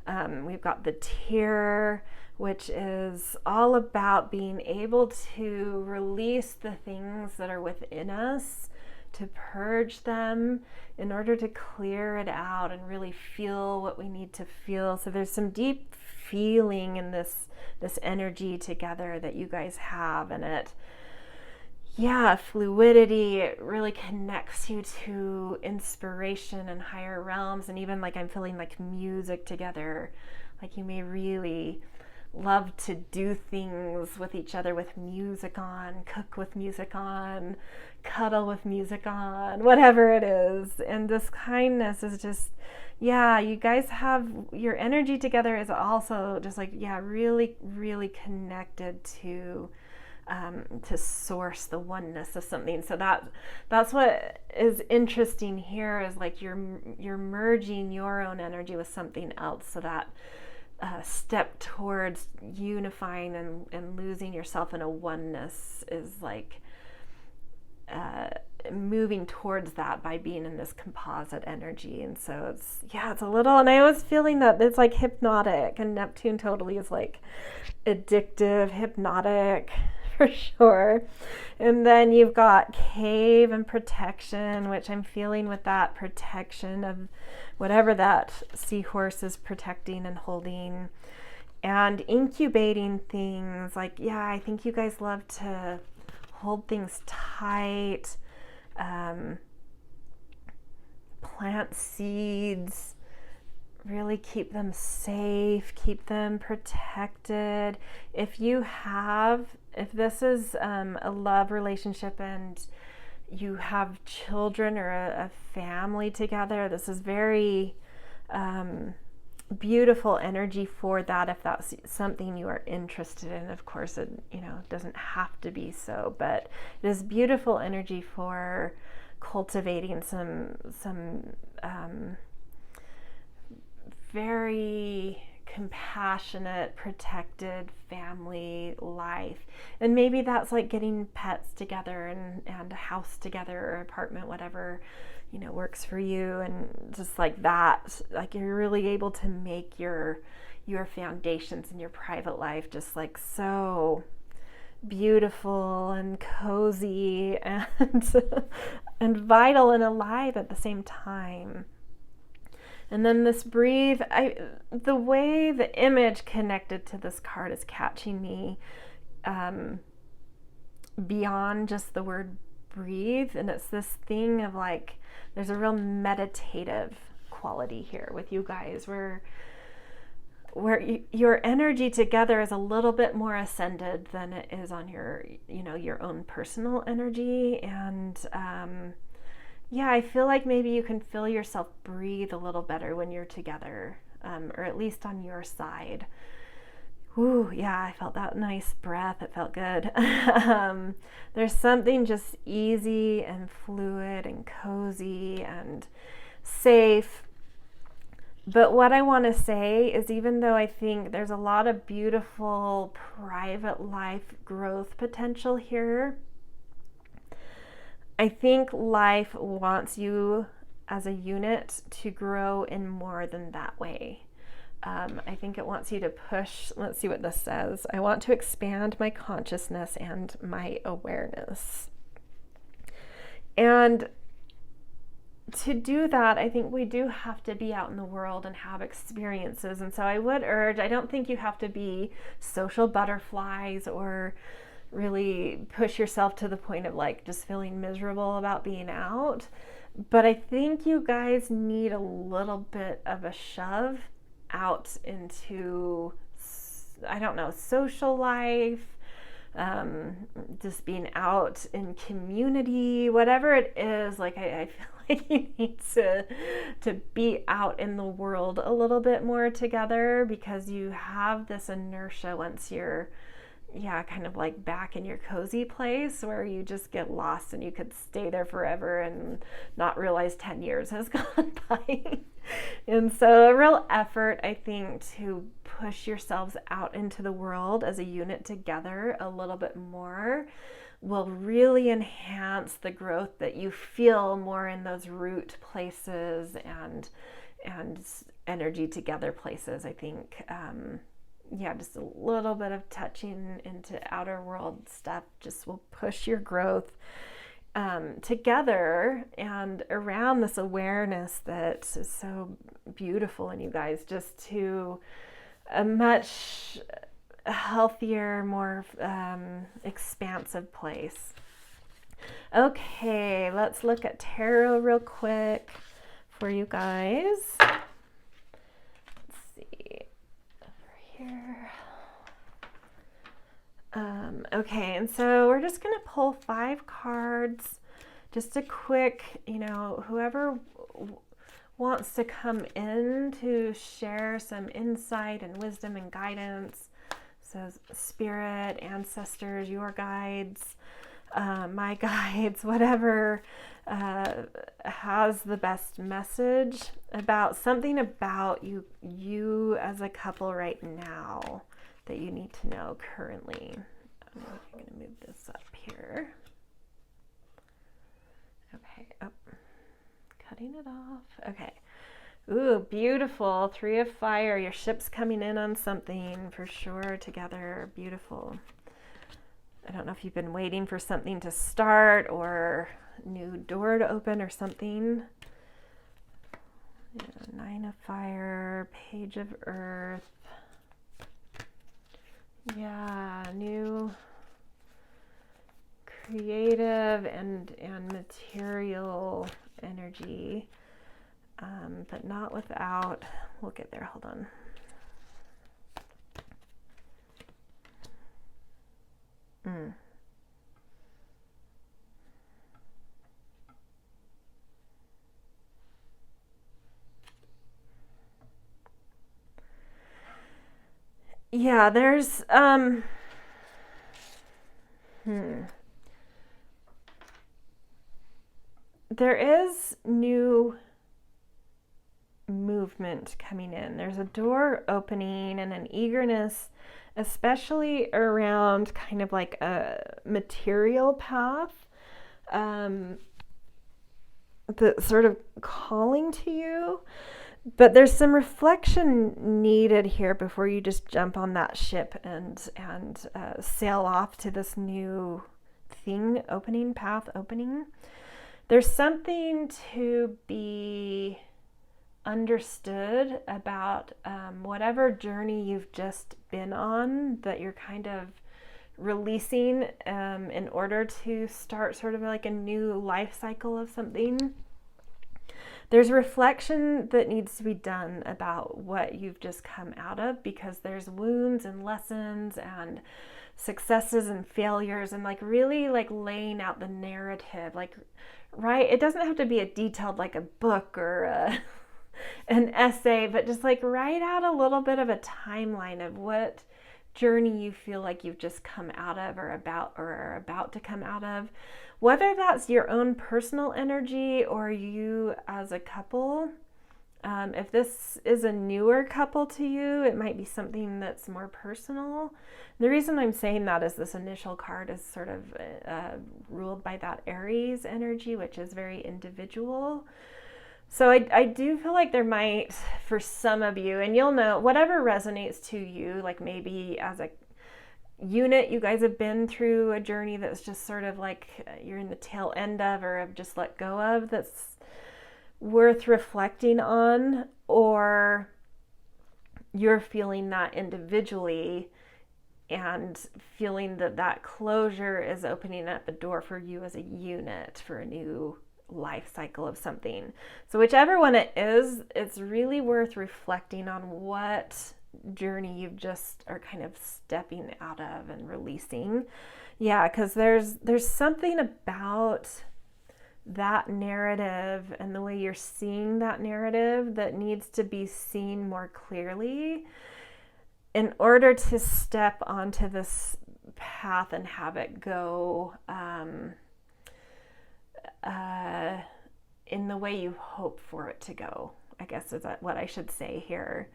We've got the tear, which is all about being able to release the things that are within us, to purge them in order to clear it out and really feel what we need to feel. So there's some deep feeling in this energy together that you guys have, and fluidity, it really connects you to inspiration and higher realms. And even like I'm feeling like music together, like you may really love to do things with each other with music on, cook with music on, cuddle with music on, whatever it is. And this kindness is just, you guys have your energy together is also just like, really, really connected to Source, the oneness of something. So that's what is interesting here, is like you're merging your own energy with something else, so that step towards unifying and losing yourself in a oneness is like moving towards that by being in this composite energy. And so it's a little, and I was feeling that it's like hypnotic, and Neptune totally is like addictive, hypnotic for sure. And then you've got cave and protection, which I'm feeling with that protection of whatever that seahorse is protecting and holding, and incubating things. Like, I think you guys love to hold things tight, plant seeds, really keep them safe, keep them protected. If this is a love relationship and you have children or a family together, this is very beautiful energy for that, if that's something you are interested in. Of course, it doesn't have to be so, but it is beautiful energy for cultivating some very compassionate, protected family life. And maybe that's like getting pets together and a house together, or apartment, whatever works for you. And just like that, like you're really able to make your foundations in your private life just like so beautiful and cozy and and vital and alive at the same time. And then this breathe, the way the image connected to this card is catching me. beyond just the word breathe. And it's this thing of like, there's a real meditative quality here with you guys where your energy together is a little bit more ascended than it is on your, your own personal energy. And yeah, I feel like maybe you can feel yourself breathe a little better when you're together, or at least on your side. Ooh, yeah, I felt that nice breath. It felt good. There's something just easy and fluid and cozy and safe. But what I want to say is, even though I think there's a lot of beautiful private life growth potential here, I think life wants you as a unit to grow in more than that way. I think it wants you to push. Let's see what this says. I want to expand my consciousness and my awareness. And to do that, I think we do have to be out in the world and have experiences. And so I would urge, I don't think you have to be social butterflies or really push yourself to the point of like just feeling miserable about being out. But I think you guys need a little bit of a shove out into, I don't know, social life, just being out in community, whatever it is. Like I feel like you need to be out in the world a little bit more together, because you have this inertia once you're kind of like back in your cozy place where you just get lost and you could stay there forever and not realize 10 years has gone by. And so a real effort, I think, to push yourselves out into the world as a unit together a little bit more will really enhance the growth that you feel more in those root places and energy together places. I think just a little bit of touching into outer world stuff just will push your growth together and around this awareness that is so beautiful in you guys, just to a much healthier, more expansive place. Okay, let's look at tarot real quick for you guys. Let's see over here. Okay, and so we're just going to pull 5 cards, just a quick, whoever wants to come in to share some insight and wisdom and guidance. So spirit, ancestors, your guides, my guides, whatever has the best message about something about you as a couple right now that you need to know currently. I'm going to move this up here. Okay, cutting it off. Okay. Ooh, beautiful. 3 of fire. Your ship's coming in on something for sure together. Beautiful. I don't know if you've been waiting for something to start or a new door to open or something. 9 of fire, Page of earth. Yeah, new creative and material energy, but not without, we'll get there, hold on. Yeah, there's there is new movement coming in. There's a door opening and an eagerness, especially around kind of like a material path, that's sort of calling to you. But there's some reflection needed here before you just jump on that ship and sail off to this new thing opening, path opening. There's something to be understood about whatever journey you've just been on that you're kind of releasing in order to start sort of like a new life cycle of something. There's reflection that needs to be done about what you've just come out of, because there's wounds and lessons and successes and failures, and like really like laying out the narrative, like, right? It doesn't have to be a detailed, like a book or an essay, but just like write out a little bit of a timeline of what journey you feel like you've just come out of or are about to come out of, whether that's your own personal energy or you as a couple. If this is a newer couple to you, it might be something that's more personal. The reason I'm saying that is this initial card is sort of ruled by that Aries energy, which is very individual. So I do feel like there might, for some of you, and you'll know, whatever resonates to you, like maybe as a unit, you guys have been through a journey that's just sort of like you're in the tail end of, or have just let go of, that's worth reflecting on, or you're feeling that individually and feeling that that closure is opening up a door for you as a unit for a new life cycle of something. So whichever one it is, it's really worth reflecting on what journey you've just are kind of stepping out of and releasing. Yeah, because there's something about that narrative and the way you're seeing that narrative that needs to be seen more clearly in order to step onto this path and have it go in the way you hope for it to go, I guess is what I should say here.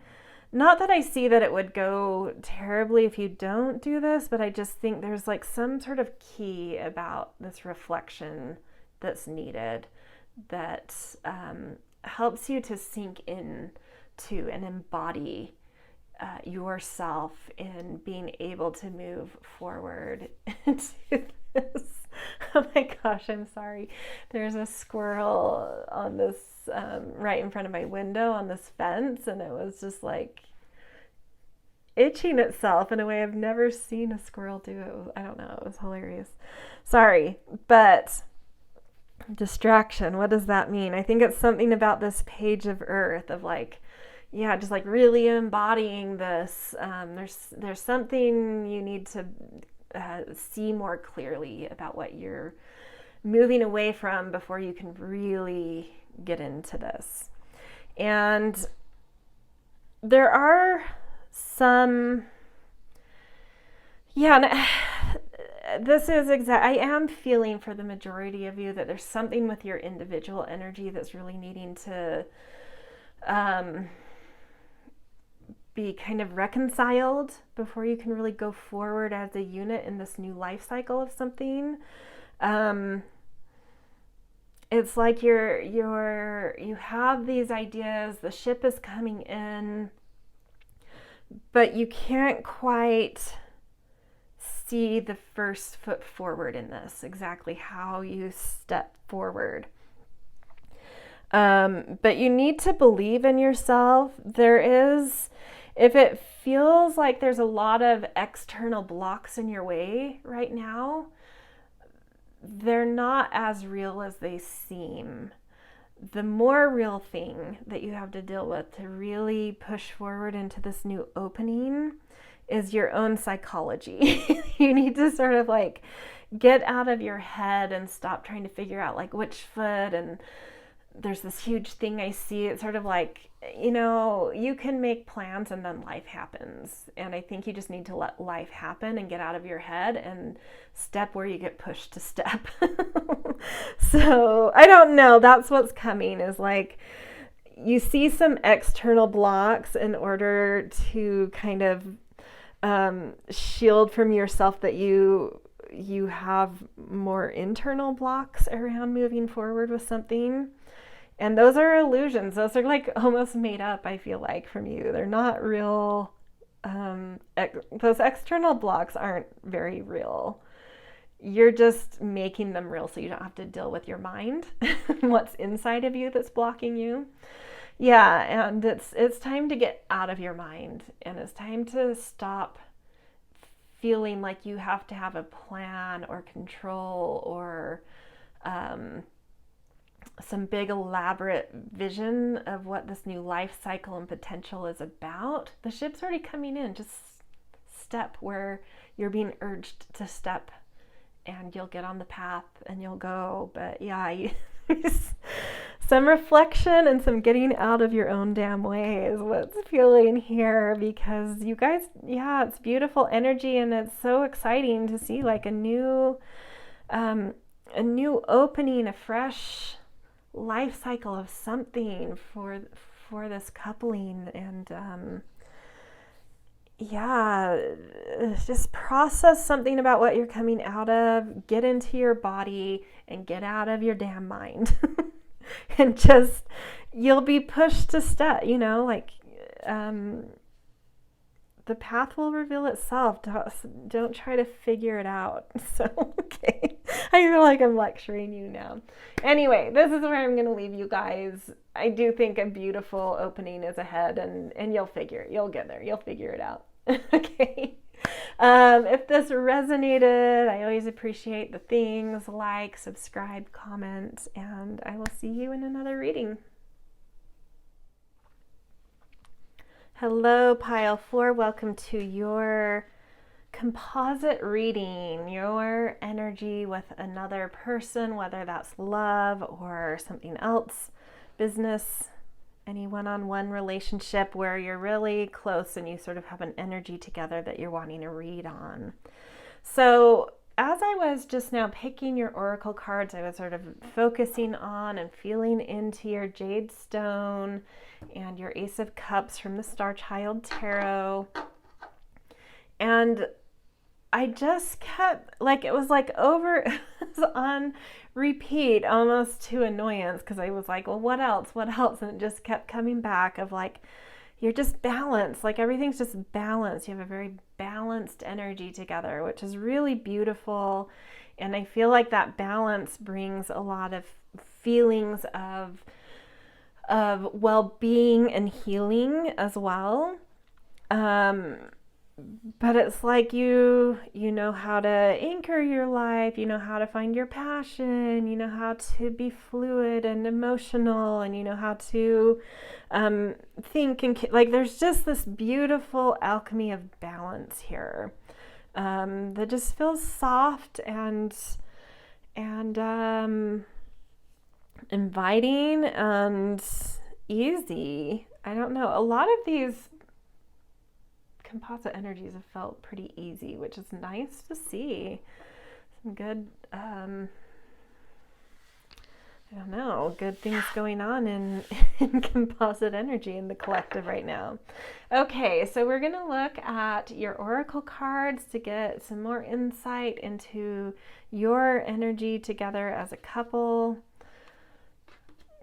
Not that I see that it would go terribly if you don't do this, but I just think there's like some sort of key about this reflection that's needed that helps you to sink in to and embody yourself in being able to move forward into this. Oh my gosh, I'm sorry. There's a squirrel on this right in front of my window on this fence, and it was just like itching itself in a way I've never seen a squirrel do. I don't know, it was hilarious. Sorry, but distraction, what does that mean? I think it's something about this page of earth of like, yeah, just like really embodying this. There's something you need to see more clearly about what you're moving away from before you can really get into this. And there are some, this is I am feeling for the majority of you that there's something with your individual energy that's really needing to be kind of reconciled before you can really go forward as a unit in this new life cycle of something. It's like you have these ideas, the ship is coming in, but you can't quite see the first foot forward in this, exactly how you step forward. But you need to believe in yourself. If it feels like there's a lot of external blocks in your way right now, they're not as real as they seem. The more real thing that you have to deal with to really push forward into this new opening is your own psychology. You need to sort of like get out of your head and stop trying to figure out like which foot, and there's this huge thing I see. It's sort of like, you can make plans and then life happens. And I think you just need to let life happen and get out of your head and step where you get pushed to step. So I don't know. That's what's coming, is like you see some external blocks in order to kind of shield from yourself that you have more internal blocks around moving forward with something. And those are illusions. Those are like almost made up, I feel like, from you. They're not real. Those external blocks aren't very real. You're just making them real so you don't have to deal with your mind, what's inside of you that's blocking you. Yeah, and it's time to get out of your mind, and it's time to stop feeling like you have to have a plan or control or some big elaborate vision of what this new life cycle and potential is about. The ship's already coming in. Just step where you're being urged to step, and you'll get on the path and you'll go. But yeah, some reflection and some getting out of your own damn way is what's feeling here, because you guys, yeah, it's beautiful energy, and it's so exciting to see like a new opening, a fresh life cycle of something for this coupling. And yeah, just process something about what you're coming out of, get into your body and get out of your damn mind. And just, you'll be pushed to step, like the path will reveal itself. Don't try to figure it out. So, okay. I feel like I'm lecturing you now. Anyway, this is where I'm going to leave you guys. I do think a beautiful opening is ahead, and you'll get there. You'll figure it out. Okay. If this resonated, I always appreciate the things like, subscribe, comment, and I will see you in another reading. Hello, Pile 4. Welcome to your composite reading, your energy with another person, whether that's love or something else, business, any one-on-one relationship where you're really close and you sort of have an energy together that you're wanting to read on. So as I was just now picking your oracle cards, I was sort of focusing on and feeling into your Jade Stone and your Ace of Cups from the Star Child Tarot. And I just kept, it was on repeat, almost to annoyance, because I was like, well, what else? And it just kept coming back of you're just balanced. Everything's just balanced. You have a very balanced energy together, which is really beautiful. And I feel like that balance brings a lot of feelings of well-being and healing as well. But it's like you know how to anchor your life, you know how to find your passion, you know how to be fluid and emotional, and you know how to think, and there's just this beautiful alchemy of balance here that just feels soft and inviting and easy. I don't know. A lot of these composite energies have felt pretty easy, which is nice to see. Some good, good things going on in composite energy in the collective right now. Okay, so we're going to look at your oracle cards to get some more insight into your energy together as a couple.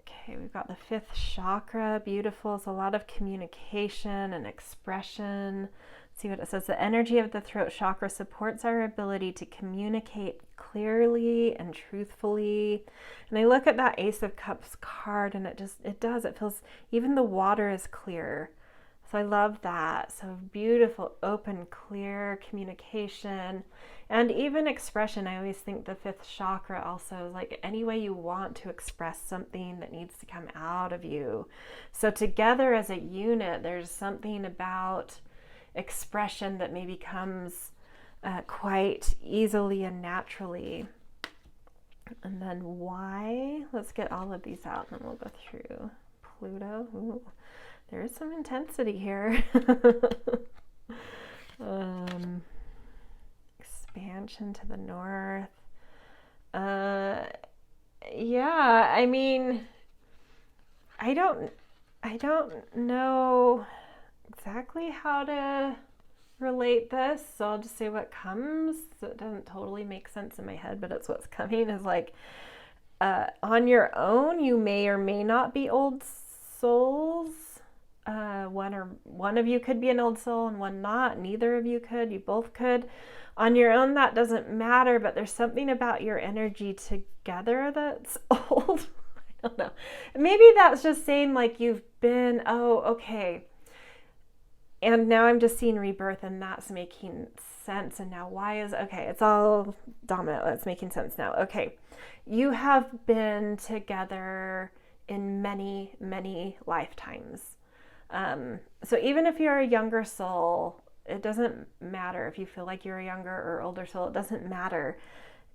Okay, we've got the fifth chakra, beautiful. It's a lot of communication and expression. Let's see what it says. The energy of the throat chakra supports our ability to communicate clearly and truthfully. And I look at that Ace of Cups card, and it feels, even the water is clear. So I love that. So beautiful, open, clear communication. And even expression. I always think the fifth chakra also is any way you want to express something that needs to come out of you. So together as a unit, there's something about expression that maybe comes quite easily and naturally. And then why? Let's get all of these out and then we'll go through. Pluto. Ooh, there is some intensity here. Expansion to the north. Yeah, I mean, I don't know exactly how to relate this, so I'll just say what comes. So it doesn't totally make sense in my head, but it's what's coming is on your own, you may or may not be old souls. One of you could be an old soul and one not. Neither of you could. You both could. On your own, that doesn't matter, but there's something about your energy together that's old. I don't know. Maybe that's just saying you've been, okay. And now I'm just seeing rebirth, and that's making sense. And now why is, okay, it's all dominant. It's making sense now. Okay. You have been together in many, many lifetimes. So even if you're a younger soul, it doesn't matter if you feel like you're a younger or older soul, it doesn't matter.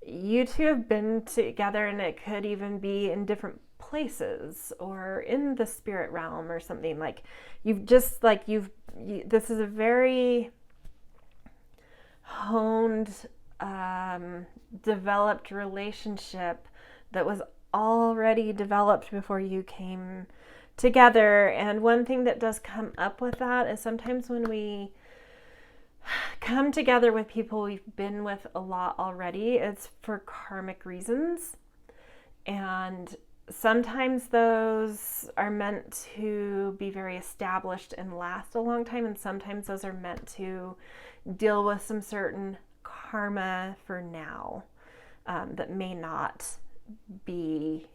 You two have been together, and it could even be in different places or in the spirit realm or something. Like this is a very honed, developed relationship that was already developed before you came together. And one thing that does come up with that is sometimes when we come together with people we've been with a lot already, it's for karmic reasons. And sometimes those are meant to be very established and last a long time, and sometimes those are meant to deal with some certain karma for now, that may not be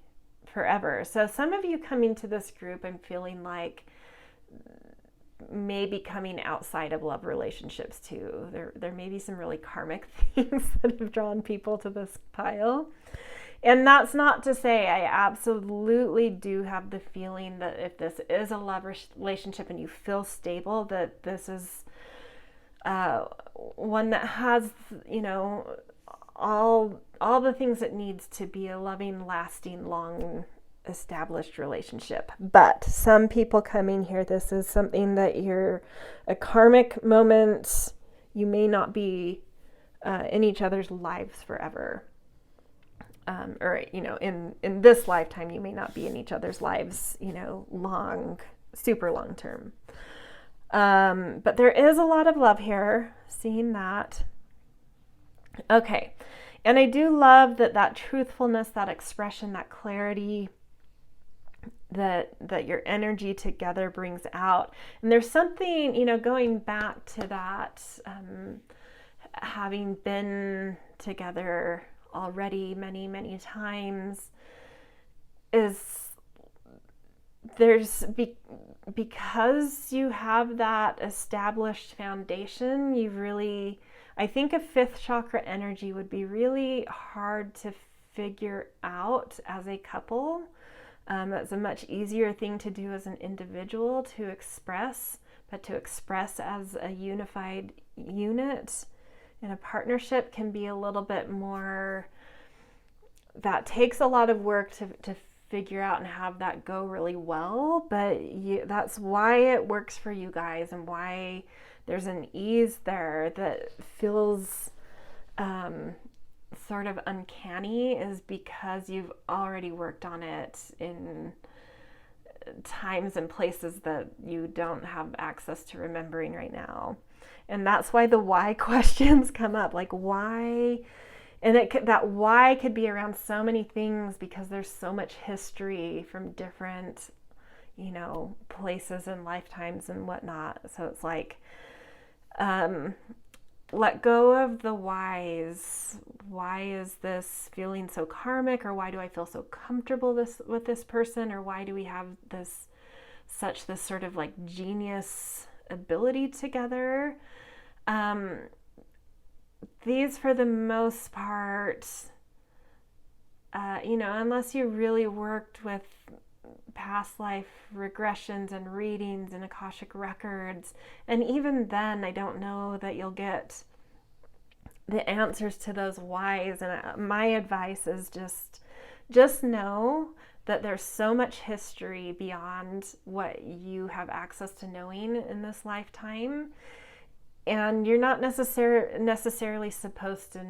forever. So some of you coming to this group, I'm feeling like maybe coming outside of love relationships too. There may be some really karmic things that have drawn people to this pile. And that's not to say, I absolutely do have the feeling that if this is a love relationship and you feel stable, that this is one that has, all the things it needs to be a loving, lasting, long established relationship. But some people coming here, this is something that you're a karmic moment. You may not be in each other's lives forever. Or, in this lifetime, you may not be in each other's lives, long, super long term. But there is a lot of love here, seeing that. Okay. And I do love that truthfulness, that expression, that clarity that your energy together brings out. And there's something, going back to that, having been together already many, many times, is because you have that established foundation, I think a fifth chakra energy would be really hard to figure out as a couple. It's a much easier thing to do as an individual to express, but to express as a unified unit in a partnership can be a little bit more, that takes a lot of work to figure out and have that go really well. But that's why it works for you guys, and why there's an ease there that feels sort of uncanny, is because you've already worked on it in times and places that you don't have access to remembering right now. And that's why the why questions come up, like why, and that why could be around so many things, because there's so much history from different, places and lifetimes and whatnot. So it's like, let go of the whys. Why is this feeling so karmic? Or why do I feel so comfortable with this person? Or why do we have this sort of like genius ability together? These, for the most part, unless you really worked with past life regressions and readings and Akashic records, and even then, I don't know that you'll get the answers to those whys. And my advice is just know that there's so much history beyond what you have access to knowing in this lifetime. And you're not necessarily supposed to,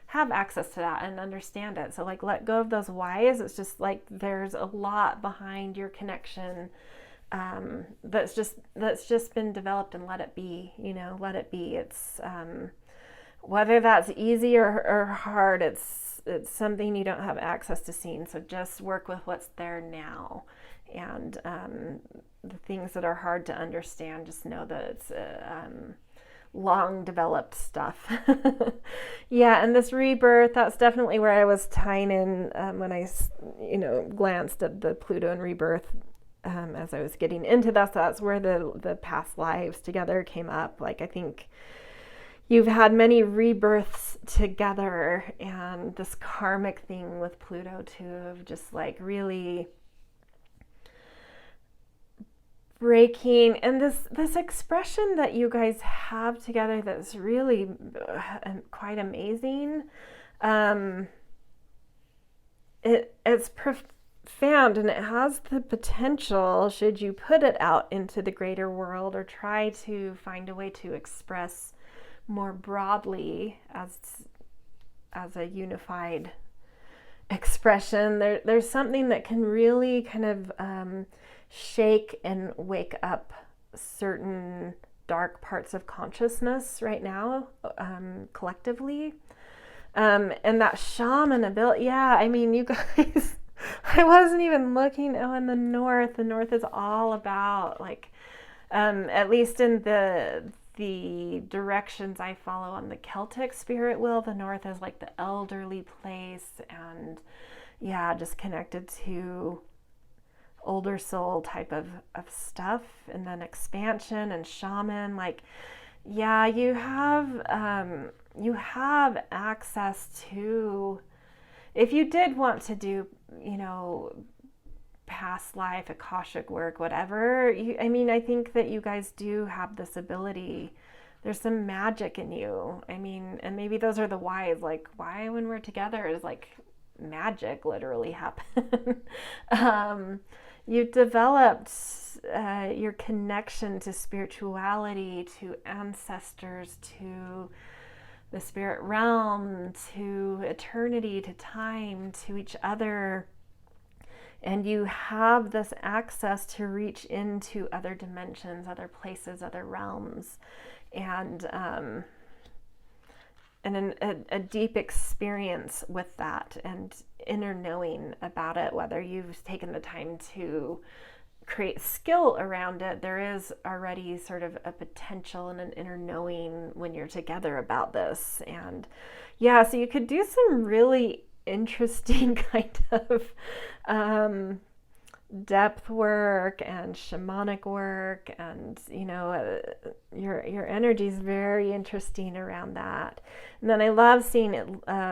have access to that and understand it. So like, let go of those whys. It's just like, there's a lot behind your connection that's just been developed, and let it be, let it be. It's whether that's easy or hard, it's something you don't have access to seeing. So just work with what's there now. And the things that are hard to understand, just know that it's long developed stuff. Yeah, and this rebirth, that's definitely where I was tying in when I, glanced at the Pluto and rebirth as I was getting into this, that's where the past lives together came up. Like, I think you've had many rebirths together, and this karmic thing with Pluto too, of just like really breaking, and this expression that you guys have together that's really quite amazing. It's profound, and it has the potential, should you put it out into the greater world or try to find a way to express more broadly as a unified expression, there's something that can really kind of shake and wake up certain dark parts of consciousness right now, collectively. And that shaman ability, yeah, I mean, you guys, I wasn't even looking. Oh, in the north is all about, like, at least in the directions I follow on the Celtic spirit wheel, the north is like the elderly place, and yeah, just connected to older soul type of stuff, and then expansion and shaman. Like, yeah, you have access to, if you did want to do, past life, Akashic work, whatever, I mean, I think that you guys do have this ability. There's some magic in you. I mean, and maybe those are the whys, like, why when we're together is like magic literally happen. You've developed your connection to spirituality, to ancestors, to the spirit realm, to eternity, to time, to each other. And you have this access to reach into other dimensions, other places, other realms, and a deep experience with that and inner knowing about it. Whether you've taken the time to create skill around it, there is already sort of a potential and an inner knowing when you're together about this. And yeah, so you could do some really interesting kind of depth work and shamanic work, and your energy is very interesting around that. And then I love seeing it,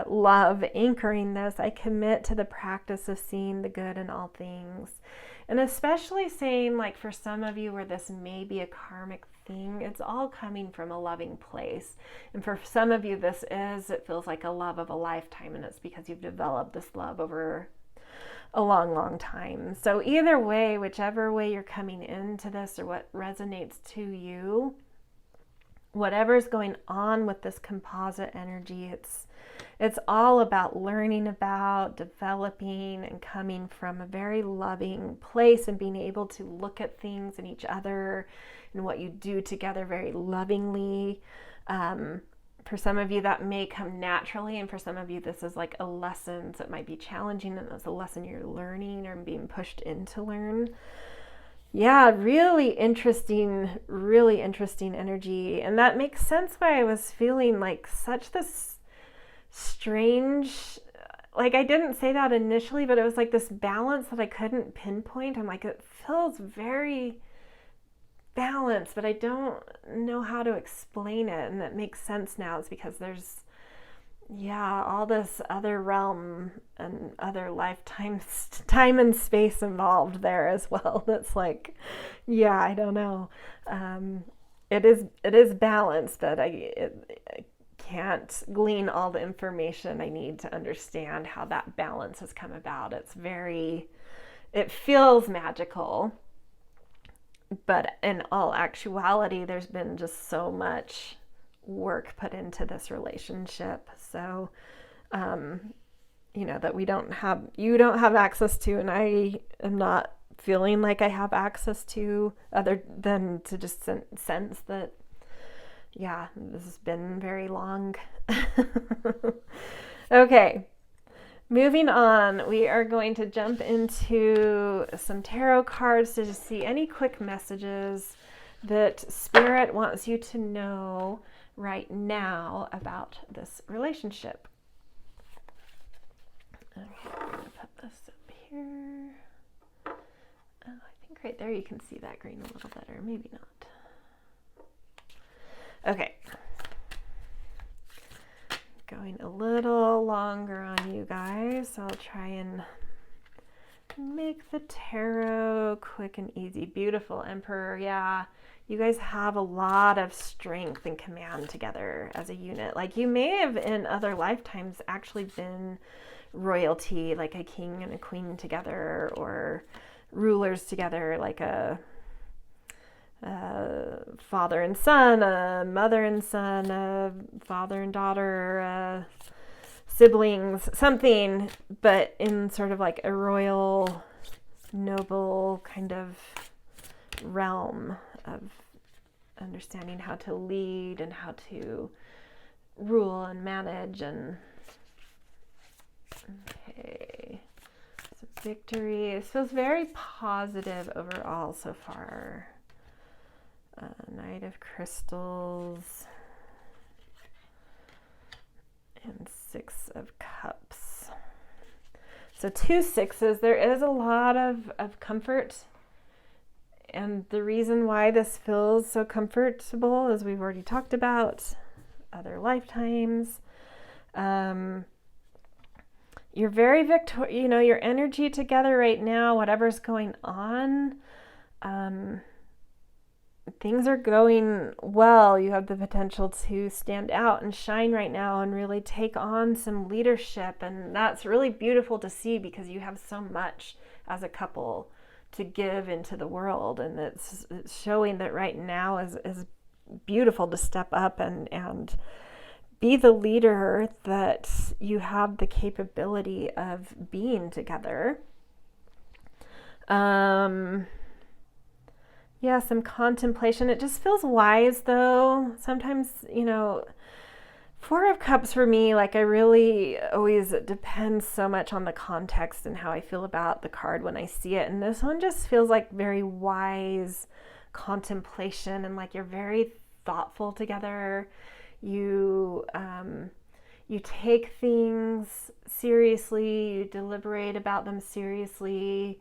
love anchoring this. I commit to the practice of seeing the good in all things, and especially saying, like, for some of you where this may be a karmic thing, it's all coming from a loving place. And for some of you it feels like a love of a lifetime, and it's because you've developed this love over a long, long time. So either way, whichever way you're coming into this or what resonates to you, whatever's going on with this composite energy, it's all about learning about, developing, and coming from a very loving place, and being able to look at things and each other and what you do together very lovingly. For some of you that may come naturally, and for some of you this is like a lesson, so it might be challenging, and it's a lesson you're learning or being pushed in to learn. Yeah, really interesting energy. And that makes sense why I was feeling like such this strange, like, I didn't say that initially, but it was like this balance that I couldn't pinpoint. I'm like, it feels very balanced, but I don't know how to explain it. And that makes sense now. It's because there's, yeah, all this other realm and other lifetimes, time and space involved there as well. That's like, yeah, I don't know. It is balanced, but I can't glean all the information I need to understand how that balance has come about. It feels magical, but in all actuality, there's been just so much work put into this relationship. So, that you don't have access to, and I am not feeling like I have access to, other than to just sense that, yeah, this has been very long. Okay. Moving on, we are going to jump into some tarot cards to just see any quick messages that Spirit wants you to know right now about this relationship. Okay, I'm going to put this up here. Oh, I think think right there you can see that green a little better, maybe not. Okay. Going a little longer on you guys, so I'll try and make the tarot quick and easy. Beautiful, Emperor. Yeah, you guys have a lot of strength and command together as a unit. Like you may have in other lifetimes actually been royalty, like a king and a queen together, or rulers together, like a father and son, a mother and son, a father and daughter, siblings, something, but in sort of like a royal, noble kind of realm of understanding how to lead and how to rule and manage. And okay, so victory. It feels very positive overall so far. Knight of Crystals and Six of Cups. So 2 6s. There is a lot of comfort, and the reason why this feels so comfortable, as we've already talked about, other lifetimes. You're very your energy together right now, whatever's going on. Things are going well. You have the potential to stand out and shine right now and really take on some leadership. And that's really beautiful to see because you have so much as a couple to give into the world. And it's showing that right now is beautiful to step up and be the leader that you have the capability of being together. Yeah, some contemplation. It just feels wise though. Sometimes, 4 of Cups for me, like I really always, it depends so much on the context and how I feel about the card when I see it. And this one just feels like very wise contemplation, and like you're very thoughtful together. You take things seriously, you deliberate about them seriously.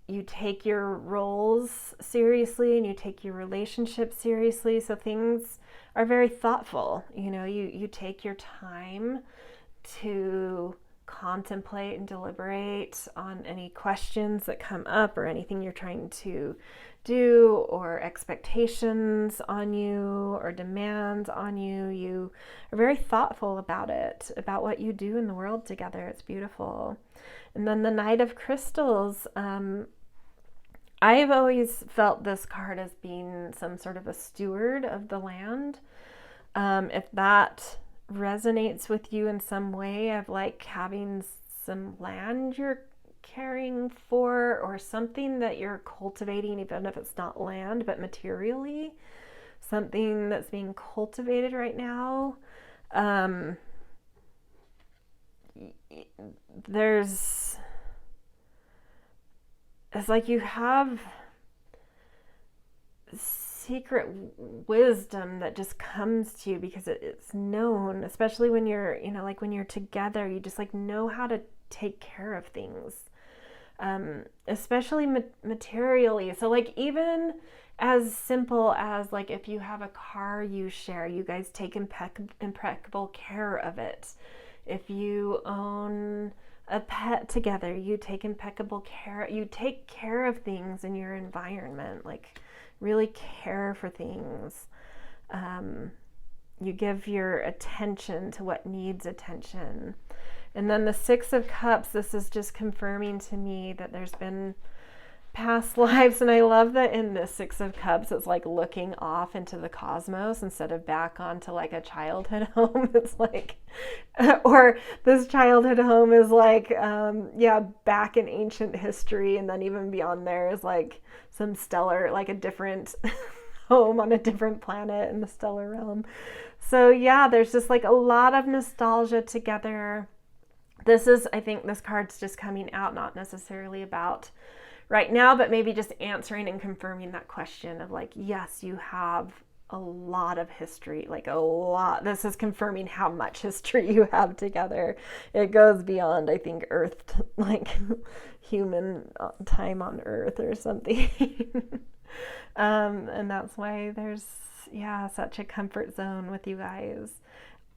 You take your roles seriously and you take your relationship seriously. So things are very thoughtful. You take your time to contemplate and deliberate on any questions that come up or anything you're trying to do, or expectations on you or demands on you. You are very thoughtful about it, about what you do in the world together. It's beautiful. And then the Knight of Crystals. I've always felt this card as being some sort of a steward of the land. If that resonates with you in some way, of like having some land you're caring for, or something that you're cultivating, even if it's not land, but materially, something that's being cultivated right now. It's like you have secret wisdom that just comes to you because it's known, especially when you're, like when you're together, you just like know how to take care of things, especially materially. So like even as simple as like if you have a car you share, you guys take impeccable care of it. If you own a pet together, you take impeccable care. You take care of things in your environment, like really care for things. You give your attention to what needs attention. And then the 6 of Cups, this is just confirming to me that there's been past lives. And I love that in the 6 of Cups, it's like looking off into the cosmos instead of back onto like a childhood home. It's like, or this childhood home is like, back in ancient history. And then even beyond there is like some stellar, like a different home on a different planet in the stellar realm. So yeah, there's just like a lot of nostalgia together. I think this card's just coming out, not necessarily about right now, but maybe just answering and confirming that question of like, yes, you have a lot of history, like a lot. This is confirming how much history you have together. It goes beyond, I think, Earth, like human time on Earth or something. And that's why there's, yeah, such a comfort zone with you guys.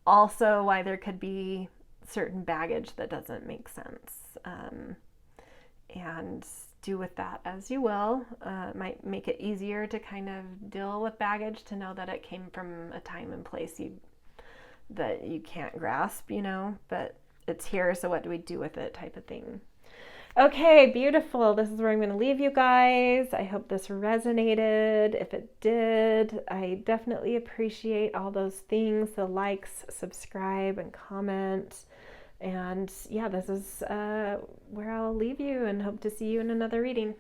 Also, why there could be certain baggage that doesn't make sense. And do with that as you will. It might make it easier to kind of deal with baggage, to know that it came from a time and place that you can't grasp, but it's here, so what do we do with it, type of thing. Okay, beautiful. This is where I'm going to leave you guys. I hope this resonated. If it did, I definitely appreciate all those things, the likes, subscribe, and comment. And yeah, this is where I'll leave you, and hope to see you in another reading.